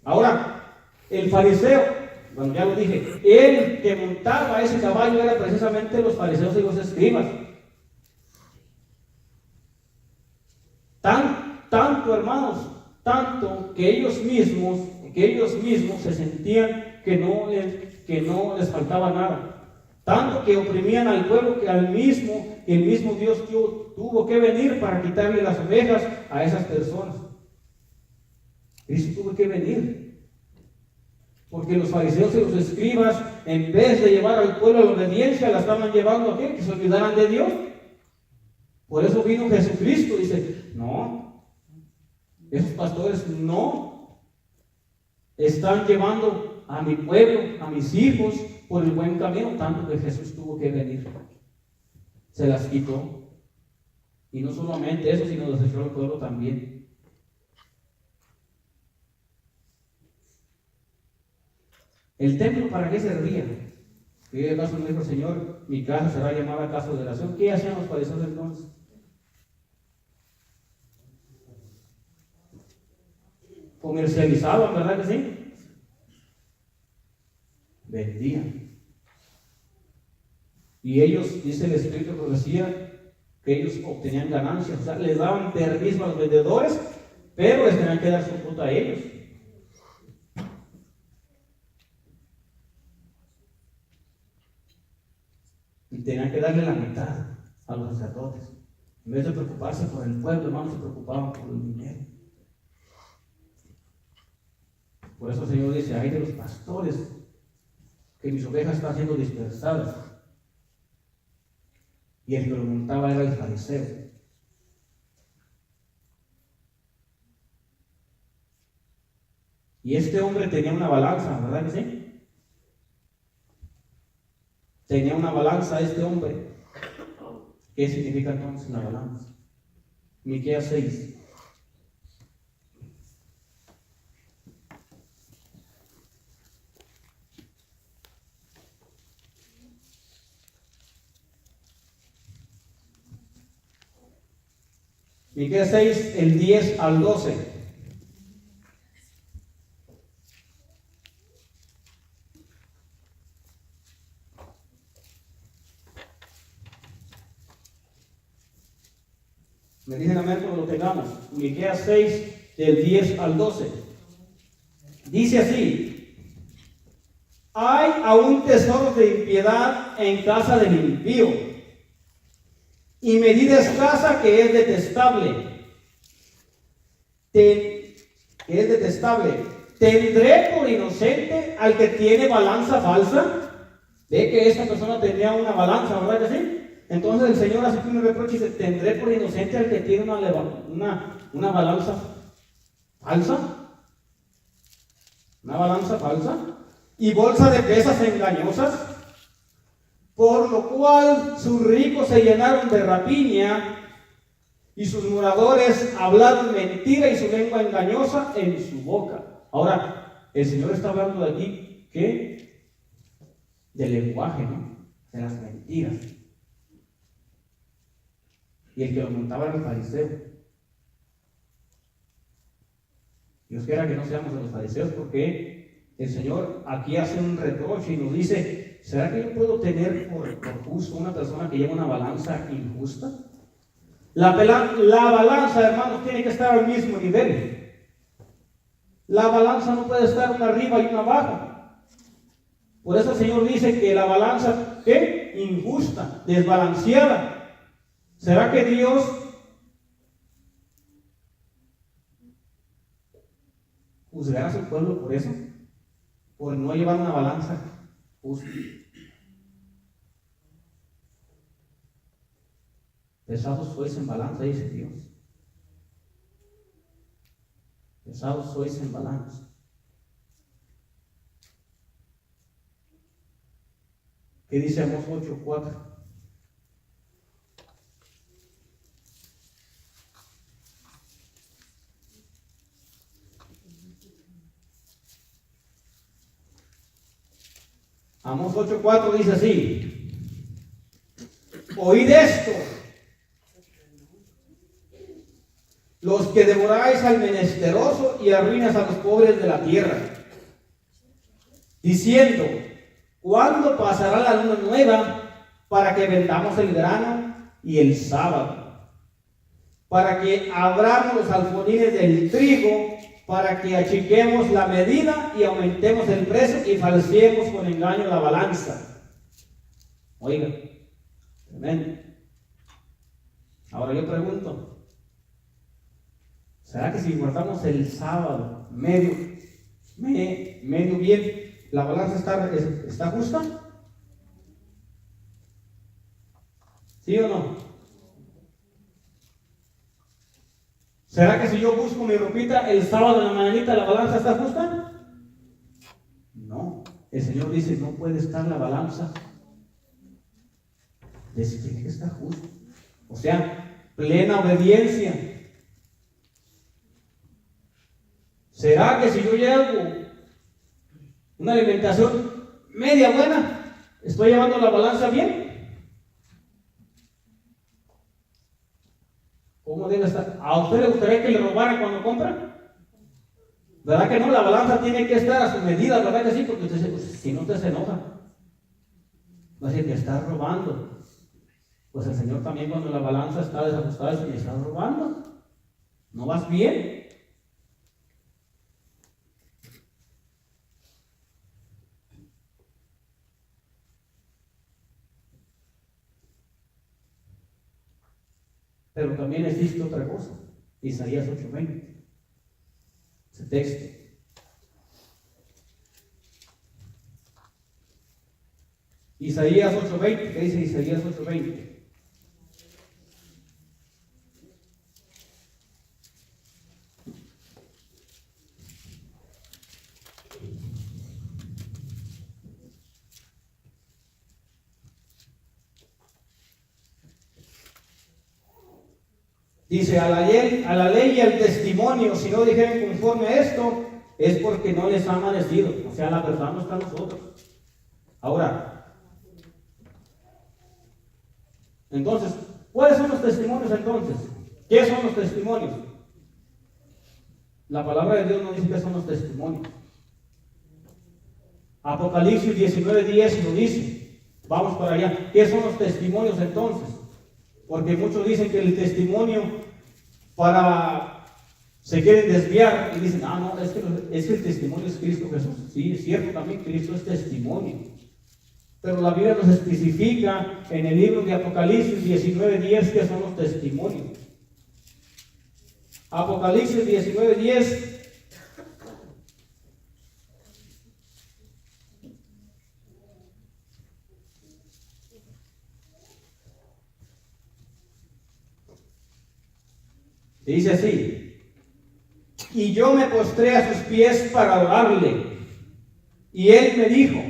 Ahora, el fariseo, bueno, ya lo dije, el que montaba ese caballo era precisamente los fariseos y los escribas. Tanto, hermanos, tanto que ellos mismos se sentían que no les faltaba nada. Tanto que oprimían al pueblo que el mismo Dios tuvo que venir para quitarle las ovejas a esas personas. Cristo tuvo que venir. Porque los fariseos y los escribas, en vez de llevar al pueblo a la obediencia, la estaban llevando a ¿qué? Que se olvidaran de Dios. Por eso vino Jesucristo. Dice, no, esos pastores no están llevando a mi pueblo, a mis hijos, por el buen camino, tanto que Jesús tuvo que venir. Se las quitó. Y no solamente eso, sino los echó al pueblo también. ¿El templo para qué servía? Que el caso dijo el Señor: mi casa será llamada casa de oración. ¿Qué hacían los fariseos entonces? Comercializaban, ¿verdad que sí? Vendían. Y ellos, dice el Espíritu de Profecía, que ellos obtenían ganancias, o sea, les daban permiso a los vendedores, pero les tenían que dar su cuota a ellos. Y tenían que darle la mitad a los sacerdotes. En vez de preocuparse por el pueblo, hermanos, se preocupaban por el dinero. Por eso el Señor dice: ay de los pastores, que mis ovejas están siendo dispersadas. Y el que lo montaba era el fariseo. Y este hombre tenía una balanza, ¿verdad que sí? Tenía una balanza este hombre. ¿Qué significa entonces la balanza? Miqueas 6. Miqueas 6, el 10 al 12. Me dicen amén cuando lo tengamos. Miqueas 6, del 10 al 12. Dice así: hay aún tesoros de impiedad en casa del impío, y medida escasa que es detestable. ¿Tendré por inocente al que tiene balanza falsa? Ve que esta persona tenía una balanza, ¿verdad que sí? Entonces el Señor hace un reproche y dice: ¿tendré por inocente al que tiene una balanza falsa? ¿Una balanza falsa? Y bolsa de pesas engañosas. Por lo cual sus ricos se llenaron de rapiña y sus moradores hablaron mentira y su lengua engañosa en su boca. Ahora, el Señor está hablando de aquí, ¿qué? Del lenguaje, ¿no? De las mentiras. Y el que lo montaba era el fariseo. Dios quiera que no seamos de los fariseos, porque el Señor aquí hace un reproche y nos dice: ¿será que yo puedo tener por justo una persona que lleva una balanza injusta? La balanza, hermanos, tiene que estar al mismo nivel. La balanza no puede estar una arriba y una abajo. Por eso el Señor dice que la balanza, ¿qué? Injusta, desbalanceada. ¿Será que Dios juzgar a su pueblo por eso, por no llevar una balanza justa. Pesados sois en balanza, dice Dios. Pesados sois en balanza. ¿Qué dice Amós 8:4? Amós 8:4 dice así: oíd esto, los que devoráis al menesteroso y arruinas a los pobres de la tierra, diciendo: ¿cuándo pasará la luna nueva para que vendamos el grano y el sábado? Para que abramos los alfolines del trigo, para que achiquemos la medida y aumentemos el precio y falseemos con engaño la balanza. Oiga, tremendo. Ahora yo pregunto, ¿será que si guardamos el sábado medio bien, la balanza está justa? ¿Sí o no? ¿Será que si yo busco mi ropita el sábado en la mañanita, la balanza está justa? No. El Señor dice, no puede estar la balanza desde que está justo. O sea, plena obediencia. ¿Será que si yo llevo una alimentación media buena, estoy llevando la balanza bien? ¿Cómo debe estar? ¿A usted le gustaría que le robaran cuando compra? ¿Verdad que no? La balanza tiene que estar a su medida, ¿verdad que sí? Porque usted dice, pues, si no usted se enoja, va a decir, me está robando. Pues el Señor también, cuando la balanza está desajustada, dice, me está robando. ¿No vas bien? Pero también existe otra cosa. Isaías 8:20. Ese texto. Isaías 8:20. ¿Qué dice Isaías 8:20? Dice, a la ley y al testimonio, si no dijeren conforme a esto, es porque no les ha amanecido. O sea, la verdad no está en nosotros. Ahora, entonces, ¿cuáles son los testimonios entonces? ¿Qué son los testimonios? La palabra de Dios nos dice que son los testimonios. Apocalipsis 19:10 nos dice. Vamos para allá. ¿Qué son los testimonios entonces? Porque muchos dicen que el testimonio se quieren desviar y dicen, no, es que el testimonio es Cristo Jesús. Sí, es cierto, también Cristo es testimonio. Pero la Biblia nos especifica en el libro de Apocalipsis 19:10 que son los testimonios. Apocalipsis 19:10. Dice así: y yo me postré a sus pies para adorarle. Y él me dijo: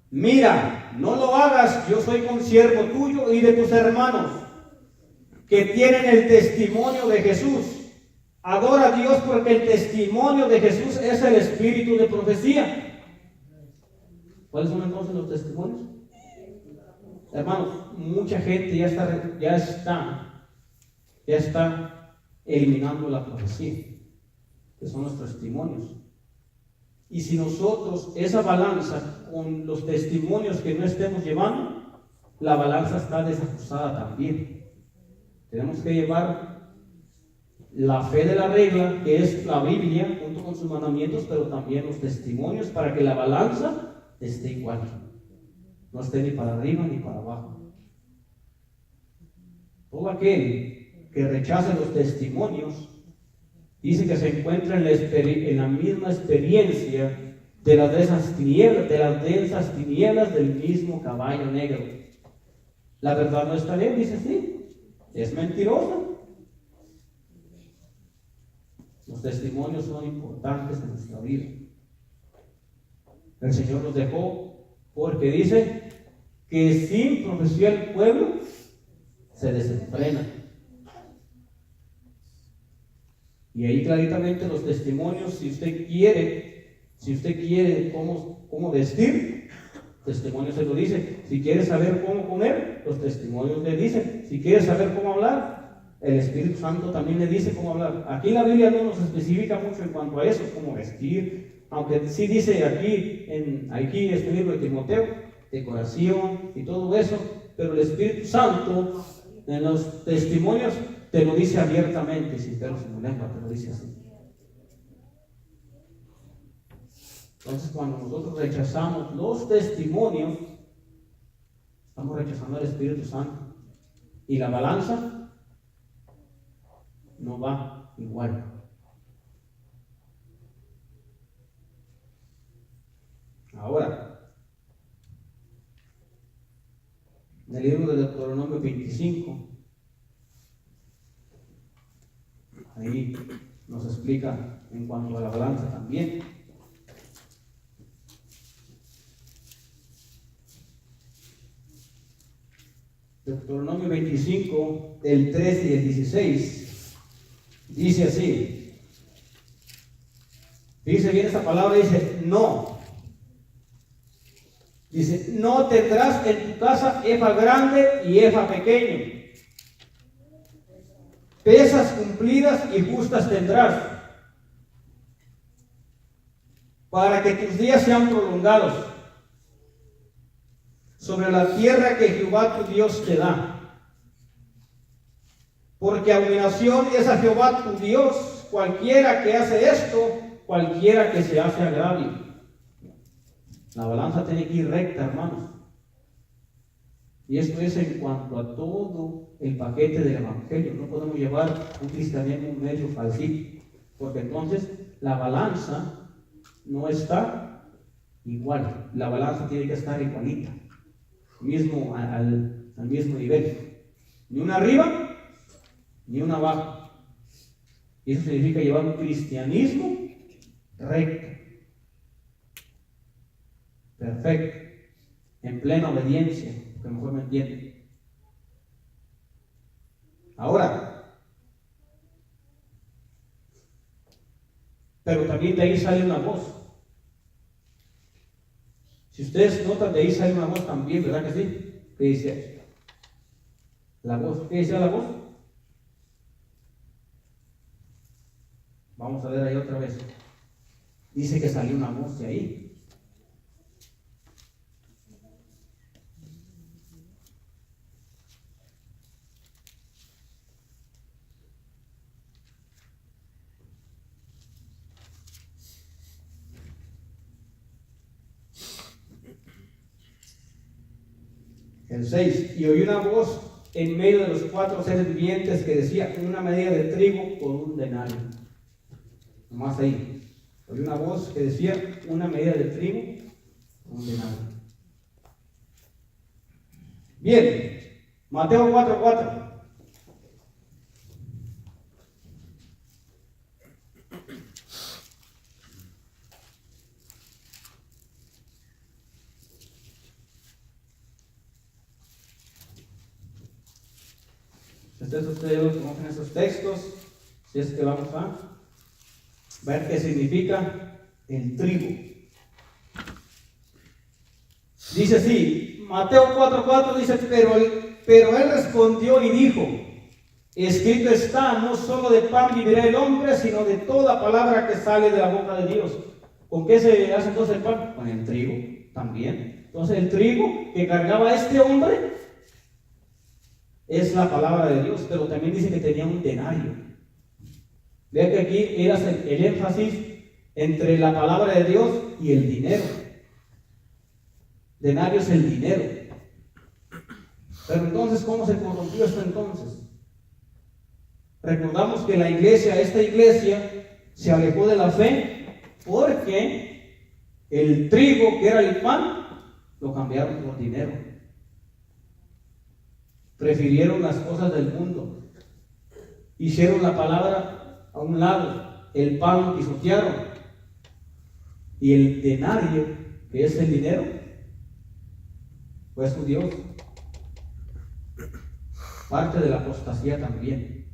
mira, no lo hagas, yo soy consiervo tuyo y de tus hermanos, que tienen el testimonio de Jesús. Adora a Dios, porque el testimonio de Jesús es el espíritu de profecía. ¿Cuáles son entonces los testimonios? Hermanos, mucha gente ya está eliminando la profecía, que son los testimonios. Y si nosotros esa balanza con los testimonios que no estemos llevando, la balanza está desajustada también. Tenemos que llevar la fe de la regla, que es la Biblia, junto con sus mandamientos, pero también los testimonios, para que la balanza esté igual, no esté ni para arriba ni para abajo. Todo aquel que rechace los testimonios dice que se encuentra en la misma experiencia de las densas tinieblas del mismo caballo negro. La verdad no está bien, dice sí, es mentirosa. Los testimonios son importantes en nuestra vida. El Señor los dejó porque dice que sin profecía el pueblo se desenfrena. Y ahí claramente los testimonios, si usted quiere cómo vestir, testimonios se lo dice. Si quiere saber cómo comer, los testimonios le dicen. Si quiere saber cómo hablar, el Espíritu Santo también le dice cómo hablar. Aquí la Biblia no nos especifica mucho en cuanto a eso, cómo vestir, aunque sí dice aquí este libro de Timoteo, decoración y todo eso, pero el Espíritu Santo en los testimonios te lo dice abiertamente, sin pelos en la lengua, te lo dice así. Entonces, cuando nosotros rechazamos los testimonios, estamos rechazando al Espíritu Santo. Y la balanza no va igual. Ahora, en el libro de Deuteronomio 25, ahí nos explica en cuanto a la balanza también. Deuteronomio 25, el 13 y el 16, dice así. Dice bien esta palabra, dice no. Dice, no tendrás en tu casa efa grande y efa pequeño. Pesas cumplidas y justas tendrás, para que tus días sean prolongados sobre la tierra que Jehová tu Dios te da. Porque abominación es a Jehová tu Dios cualquiera que hace esto, cualquiera que se hace agravio. La balanza tiene que ir recta, hermanos. Y esto es en cuanto a todo el paquete del Evangelio. No podemos llevar un cristianismo medio falsito, porque entonces la balanza no está igual. La balanza tiene que estar igualita, al mismo nivel. Ni una arriba, ni una abajo. Y eso significa llevar un cristianismo recto, perfecto, en plena obediencia, que mejor me entiende. Ahora, pero también de ahí sale una voz. Si ustedes notan, de ahí sale una voz también, ¿verdad que sí? ¿Qué dice? La voz. ¿Qué dice la voz? Vamos a ver ahí otra vez. Dice que salió una voz de ahí. El 6, y oí una voz en medio de los 4 seres vivientes que decía, una medida de trigo por un denario. Nomás ahí. Oí una voz que decía, una medida de trigo por un denario. Bien, Mateo 4:4. Ustedes conocen esos textos, si es que vamos a ver qué significa el trigo. Dice así, Mateo 4:4 dice, pero él respondió y dijo, escrito está, no solo de pan vivirá el hombre, sino de toda palabra que sale de la boca de Dios. ¿Con qué se hace entonces el pan? Con el trigo también. Entonces el trigo que cargaba este hombre es la palabra de Dios, pero también dice que tenía un denario. Vea que aquí era el énfasis entre la palabra de Dios y el dinero. Denario es el dinero. Pero entonces, ¿cómo se corrompió esto entonces? Recordamos que esta iglesia, se alejó de la fe porque el trigo, que era el pan, lo cambiaron por dinero. Prefirieron las cosas del mundo. Hicieron la palabra a un lado, el pan lo pisotearon. Y el denario, que es el dinero, fue su Dios. Parte de la apostasía también.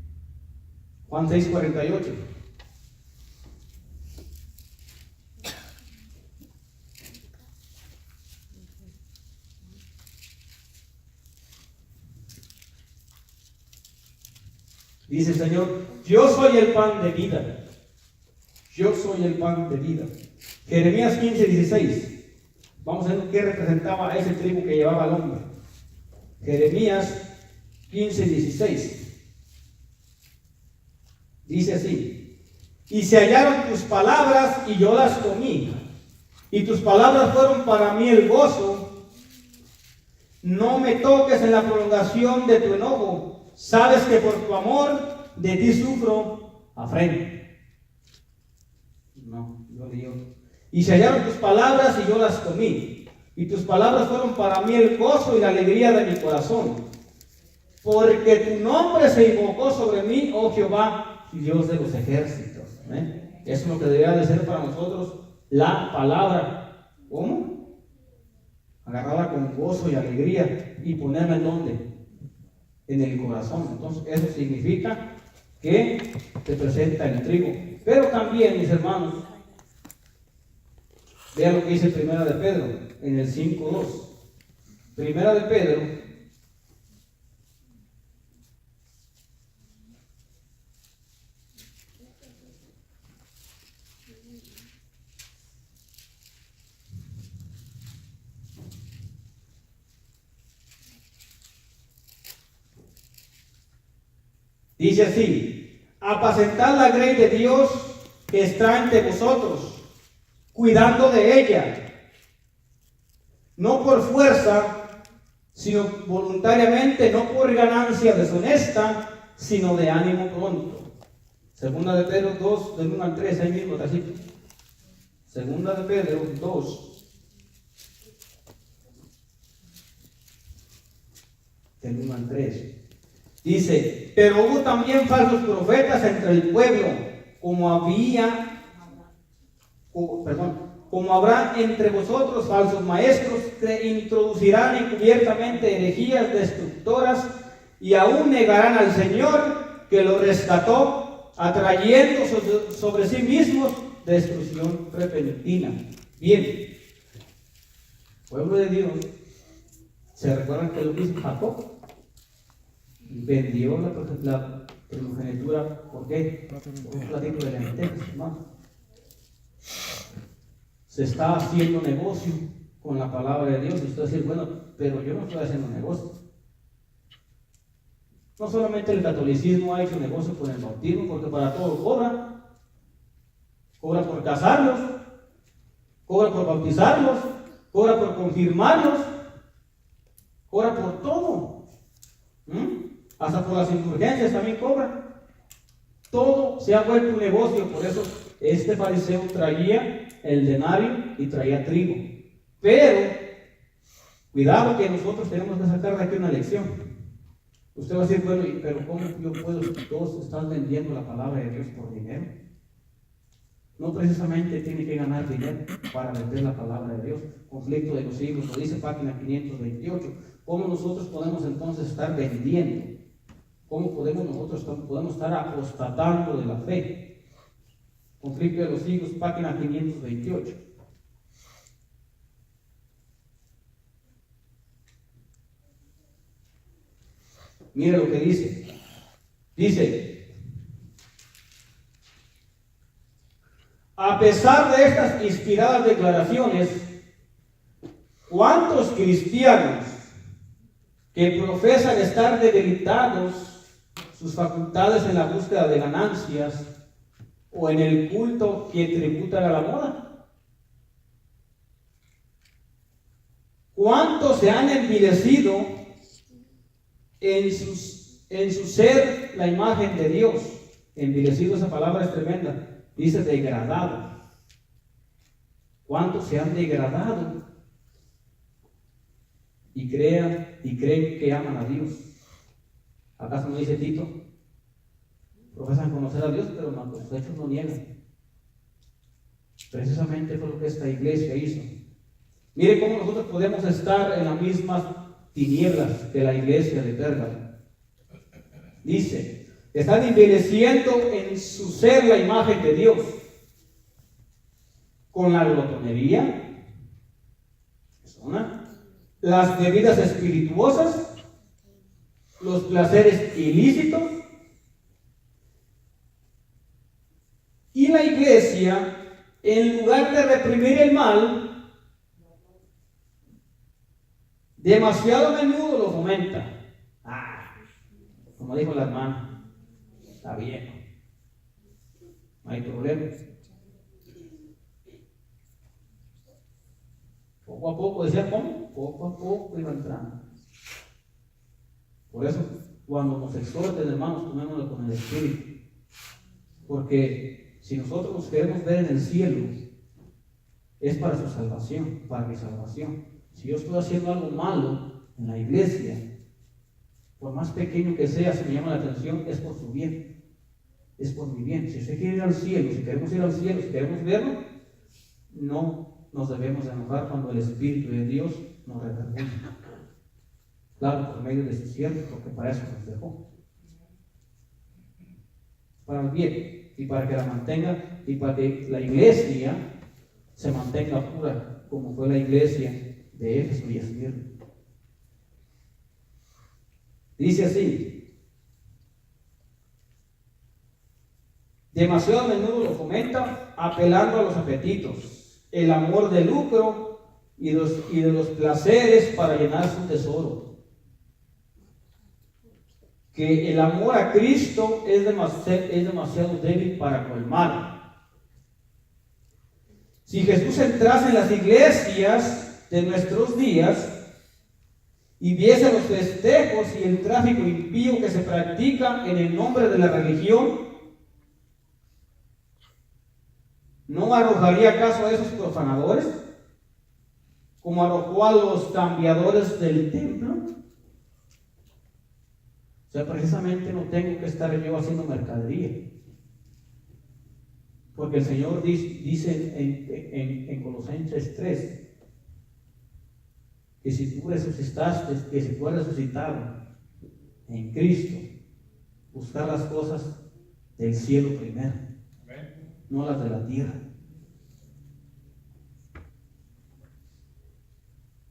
Juan 6:48. Dice el Señor: yo soy el pan de vida. Yo soy el pan de vida. Jeremías 15:16. Vamos a ver qué representaba a ese trigo que llevaba el hombre. Jeremías 15:16. Dice así: y se hallaron tus palabras y yo las comí, y tus palabras fueron para mí el gozo. No me toques en la prolongación de tu enojo, sabes que por tu amor de ti sufro afrenta. No, lo digo. Y se hallaron tus palabras y yo las comí, y tus palabras fueron para mí el gozo y la alegría de mi corazón, porque tu nombre se invocó sobre mí, oh Jehová, Dios de los ejércitos. Eso es lo que debería de ser para nosotros la palabra. ¿Cómo? Agarrarla con gozo y alegría y ponerla en ¿dónde? En el corazón. Entonces eso significa que se presenta el trigo. Pero también, mis hermanos, vean lo que dice Primera de Pedro en el 5:2. Primera de Pedro dice así: apacentad la grey de Dios que está entre vosotros, cuidando de ella, no por fuerza, sino voluntariamente, no por ganancia deshonesta, sino de ánimo pronto. Segunda de Pedro 2, del 1 al 3, ahí mismo, así. Segunda de Pedro 2, del 1 al 3. Dice: pero hubo también falsos profetas entre el pueblo, como habrá entre vosotros falsos maestros que introducirán encubiertamente herejías destructoras y aún negarán al Señor que lo rescató, atrayendo sobre sí mismos destrucción repentina. Bien, pueblo de Dios, ¿se recuerdan que lo hizo Jacob? Vendió la primogenitura. ¿Por qué? Por un platito de lentejas, hermano. Se está haciendo negocio con la palabra de Dios. Y usted dice: bueno, pero yo no estoy haciendo negocio. No solamente el catolicismo ha hecho negocio con el bautismo, porque para todo cobra. Cobra por casarlos, cobra por bautizarlos, cobra por confirmarlos, cobra por todo. Hasta por las indulgencias también cobra. Todo se ha vuelto un negocio. Por eso este fariseo traía el denario y traía trigo. Pero cuidado, que nosotros tenemos que sacar de aquí una lección. Usted va a decir: bueno, pero ¿cómo yo puedo si todos están vendiendo la palabra de Dios por dinero? No precisamente tiene que ganar dinero para vender la palabra de Dios. Conflicto de los siglos, lo dice página 528. ¿Cómo nosotros podemos entonces estar vendiendo? ¿Cómo podemos estar apostatando de la fe? Conflicto de los siglos, página 528. Mira lo que dice. Dice: a pesar de estas inspiradas declaraciones, ¿cuántos cristianos que profesan estar debilitados sus facultades en la búsqueda de ganancias o en el culto que tributan a la moda? ¿Cuántos se han envilecido en sus en su ser la imagen de Dios. Envilecido, esa palabra es tremenda. Dice degradado. ¿Cuántos se han degradado y creen que aman a Dios? ¿Acaso no dice Tito? Profesan conocer a Dios, pero con sus hechos no niegan. Precisamente fue lo que esta iglesia hizo. Mire cómo nosotros podemos estar en las mismas tinieblas que la iglesia de Pérgamo. Dice, están envileciendo en su ser la imagen de Dios con la glotonería, las bebidas espirituosas, los placeres ilícitos, y la iglesia, en lugar de reprimir el mal, demasiado a menudo lo fomenta. Como dijo la hermana, está bien, no hay problema. Poco a poco, decía, ¿cómo? Poco a poco iba entrando. Por eso, cuando nos exhorten, hermanos, tomémoslo con el Espíritu. Porque si nosotros nos queremos ver en el cielo, es para su salvación, para mi salvación. Si yo estoy haciendo algo malo en la iglesia, por más pequeño que sea, si me llama la atención, es por su bien, es por mi bien. Si usted quiere ir al cielo, si queremos ir al cielo, si queremos verlo, no nos debemos enojar cuando el Espíritu de Dios nos redarguye. Claro, por medio de su siervo, porque para eso nos dejó. Para el bien, y para que la mantenga, y para que la iglesia se mantenga pura, como fue la iglesia de Éfeso y Esmirna. Dice así: demasiado a menudo lo fomenta, apelando a los apetitos, el amor de lucro y de los placeres para llenar su tesoro. Que el amor a Cristo es demasiado débil para colmar. Si Jesús entrase en las iglesias de nuestros días y viese los festejos y el tráfico impío que se practica en el nombre de la religión, ¿no arrojaría acaso a esos profanadores como arrojó a los cambiadores del templo? O sea, precisamente no tengo que estar yo haciendo mercadería, porque el Señor dice en Colosenses 3 que si tú resucitaste, que si tú has resucitado en Cristo, buscar las cosas del cielo primero, no las de la tierra.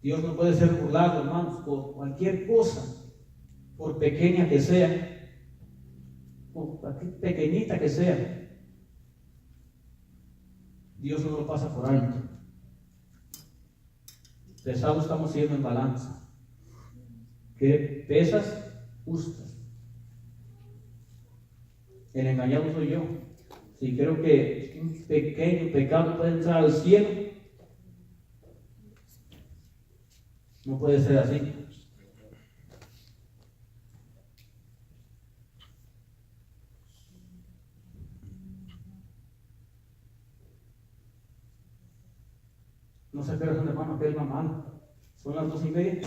Dios no puede ser burlado, hermanos, por cualquier cosa, por pequeña que sea, por pequeñita que sea. Dios no lo pasa por alto. Pesados estamos siendo en balanza. ¿Qué pesas? Justas. El engañado soy yo. Si creo que un pequeño pecado puede entrar al cielo, no puede ser así. No sé qué hora son, hermano, que es mamá. Son las 2:30.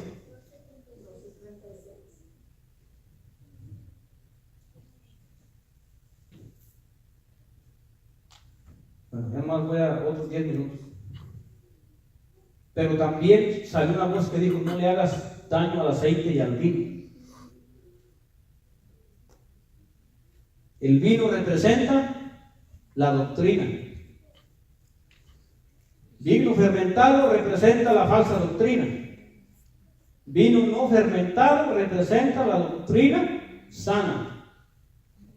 Bueno, ya más voy a otros 10 minutos. Pero también salió una voz que dijo: no le hagas daño al aceite y al vino. El vino representa la doctrina. Vino fermentado representa la falsa doctrina. Vino no fermentado representa la doctrina sana.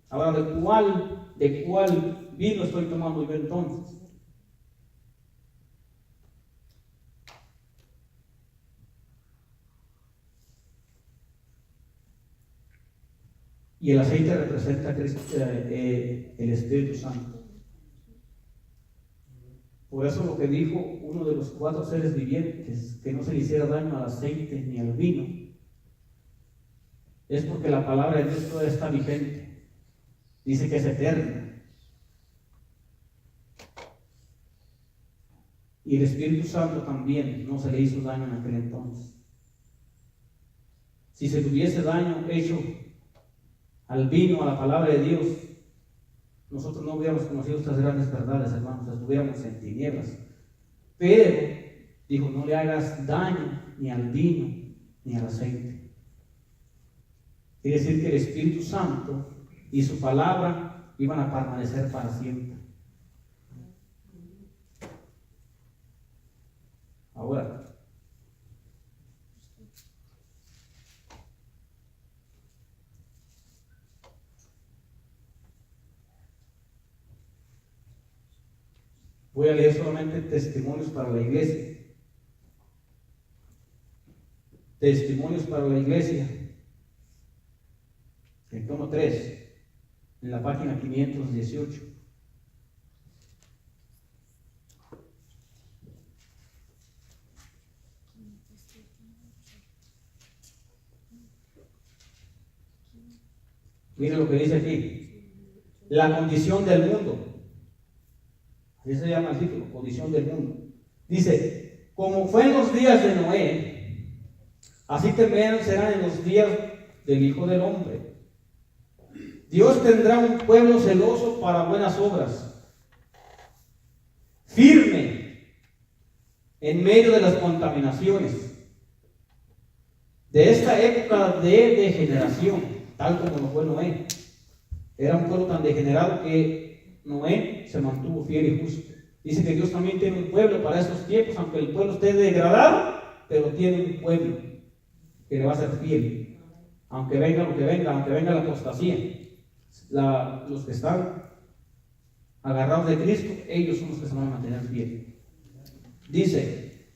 Ahora, ¿de cuál vino estoy tomando yo entonces? Y el aceite representa el Espíritu Santo. Por eso lo que dijo uno de los 4 seres vivientes, que no se le hiciera daño al aceite ni al vino, es porque la palabra de Dios todavía está vigente. Dice que es eterna. Y el Espíritu Santo también no se le hizo daño en aquel entonces. Si se le hubiese daño hecho al vino, a la palabra de Dios, nosotros no hubiéramos conocido estas grandes verdades, hermanos, estuviéramos en tinieblas. Pero, dijo, no le hagas daño ni al vino ni al aceite. Quiere decir que el Espíritu Santo y su palabra iban a permanecer para siempre. Ahora, voy a leer solamente testimonios para la iglesia. Testimonios para la iglesia. El tomo 3, en la página 518. Mire lo que dice aquí. La condición del mundo. Así se llama el título, condición del mundo. Dice, como fue en los días de Noé, así también serán en los días del Hijo del Hombre. Dios tendrá un pueblo celoso para buenas obras, firme en medio de las contaminaciones de esta época de degeneración, tal como lo fue Noé. Era un pueblo tan degenerado que Noé se mantuvo fiel y justo. Dice que Dios también tiene un pueblo para estos tiempos, aunque el pueblo esté degradado, pero tiene un pueblo que le va a ser fiel, aunque venga lo que venga, aunque venga la apostasía. Los que están agarrados de Cristo, ellos son los que se van a mantener fieles. Dice,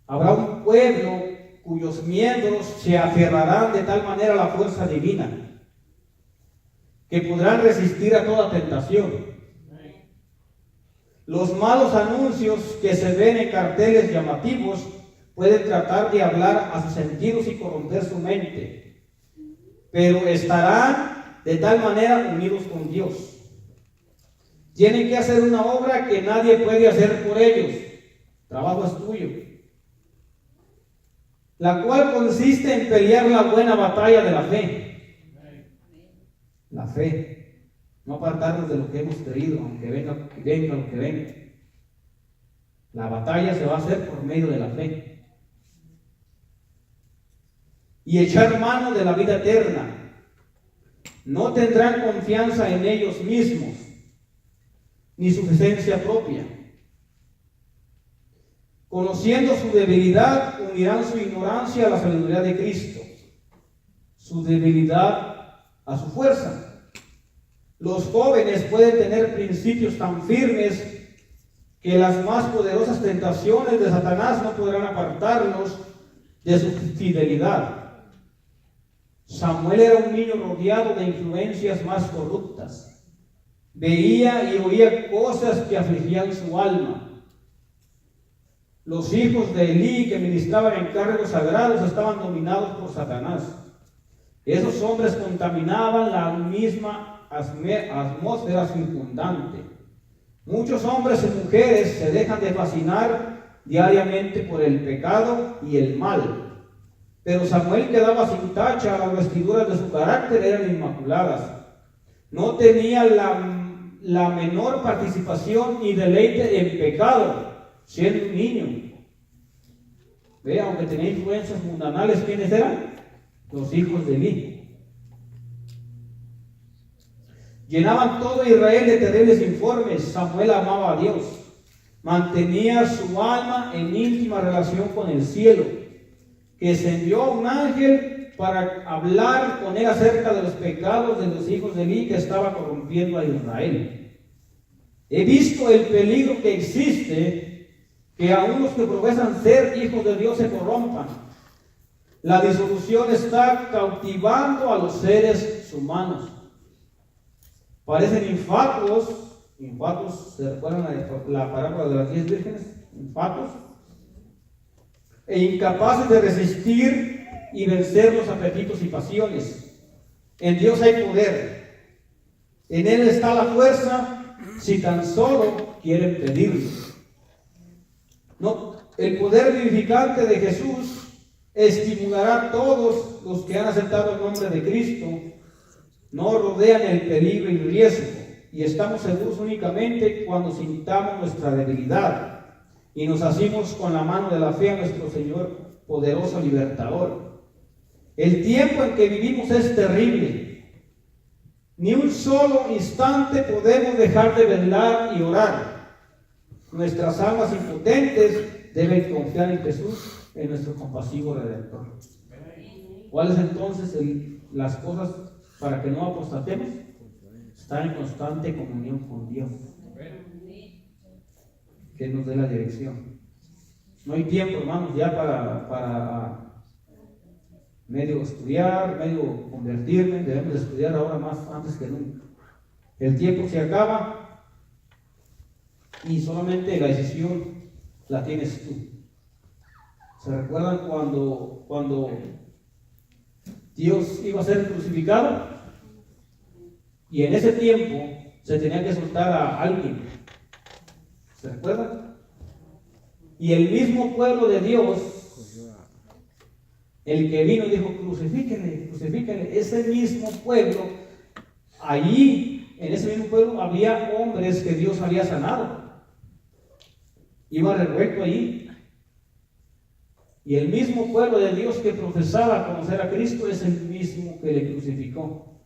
habrá un pueblo cuyos miembros se aferrarán de tal manera a la fuerza divina que podrán resistir a toda tentación. Los malos anuncios que se ven en carteles llamativos pueden tratar de hablar a sus sentidos y corromper su mente, pero estarán de tal manera unidos con Dios. Tienen que hacer una obra que nadie puede hacer por ellos. Trabajo es tuyo. La cual consiste en pelear la buena batalla de la fe. La fe. No apartarnos de lo que hemos creído, aunque venga lo que venga. La batalla se va a hacer por medio de la fe. Y echar mano de la vida eterna. No tendrán confianza en ellos mismos, ni suficiencia propia. Conociendo su debilidad, unirán su ignorancia a la sabiduría de Cristo, su debilidad a su fuerza. Los jóvenes pueden tener principios tan firmes que las más poderosas tentaciones de Satanás no podrán apartarlos de su fidelidad. Samuel era un niño rodeado de influencias más corruptas. Veía y oía cosas que afligían su alma. Los hijos de Elí que ministraban en cargos sagrados estaban dominados por Satanás. Esos hombres contaminaban la misma atmósfera circundante. Muchos hombres y mujeres se dejan de fascinar diariamente por el pecado y el mal. Pero Samuel quedaba sin tacha, las vestiduras de su carácter eran inmaculadas. No tenía la menor participación ni deleite en pecado, siendo un niño. Vea, aunque tenía influencias mundanales, ¿quiénes eran? Los hijos de Elí. Llenaban todo Israel de terribles informes. Samuel amaba a Dios. Mantenía su alma en íntima relación con el cielo, que se envió a un ángel para hablar con él acerca de los pecados de los hijos de Elí que estaba corrompiendo a Israel. He visto el peligro que existe, que aún los que profesan ser hijos de Dios se corrompan. La disolución está cautivando a los seres humanos. Parecen infatuos, ¿se recuerdan la parábola de las 10 vírgenes? Infatuos. E incapaces de resistir y vencer los apetitos y pasiones. En Dios hay poder. En Él está la fuerza si tan solo quieren pedirlo. No, el poder vivificante de Jesús estimulará a todos los que han aceptado el nombre de Cristo. No rodean el peligro y riesgo, y estamos seguros únicamente cuando sintamos nuestra debilidad y nos asimos con la mano de la fe a nuestro Señor poderoso libertador. El tiempo en que vivimos es terrible. Ni un solo instante podemos dejar de velar y orar. Nuestras almas impotentes deben confiar en Jesús, en nuestro compasivo Redentor. ¿Cuáles entonces las cosas para que no apostatemos? Estar en constante comunión con Dios, que nos dé la dirección. No hay tiempo, hermanos, ya para medio estudiar, medio convertirme. Debemos estudiar ahora más antes que nunca. El tiempo se acaba y solamente la decisión la tienes tú. ¿Se recuerdan cuando Dios iba a ser crucificado? Y en ese tiempo se tenía que soltar a alguien. ¿Se recuerdan? Y el mismo pueblo de Dios, el que vino y dijo, crucifíquenle, crucifíquenle, ese mismo pueblo, allí, en ese mismo pueblo, había hombres que Dios había sanado. Iba revuelto allí. Y el mismo pueblo de Dios que profesaba conocer a Cristo es el mismo que le crucificó.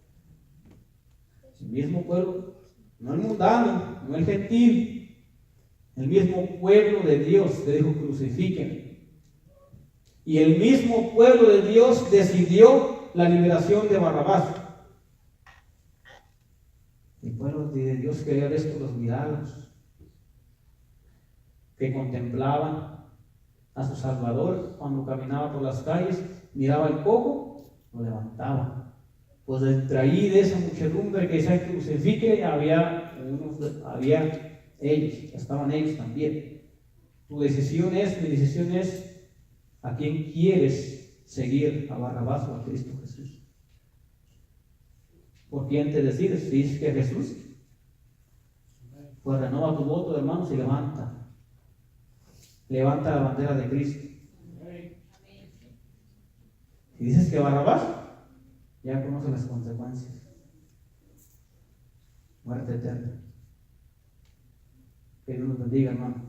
El mismo pueblo, no el mundano, no el gentil, el mismo pueblo de Dios le dijo, crucifíquenle. Y el mismo pueblo de Dios decidió la liberación de Barrabás. El pueblo de Dios quería ver esto, los milagros, que contemplaban a su Salvador cuando caminaba por las calles, miraba el cojo, lo levantaba. Pues entre ahí de esa muchedumbre que decía crucifique, había ellos, estaban ellos también. Tu decisión es, mi decisión es, ¿a quién quieres seguir? ¿A Barrabás o a Cristo Jesús? ¿Por quién te decides? Si dices que Jesús, pues renova tu voto, hermanos, y levanta la bandera de Cristo. Si dices que Barrabás, ya conoce las consecuencias. Muerte eterna. Que Dios nos bendiga, hermano.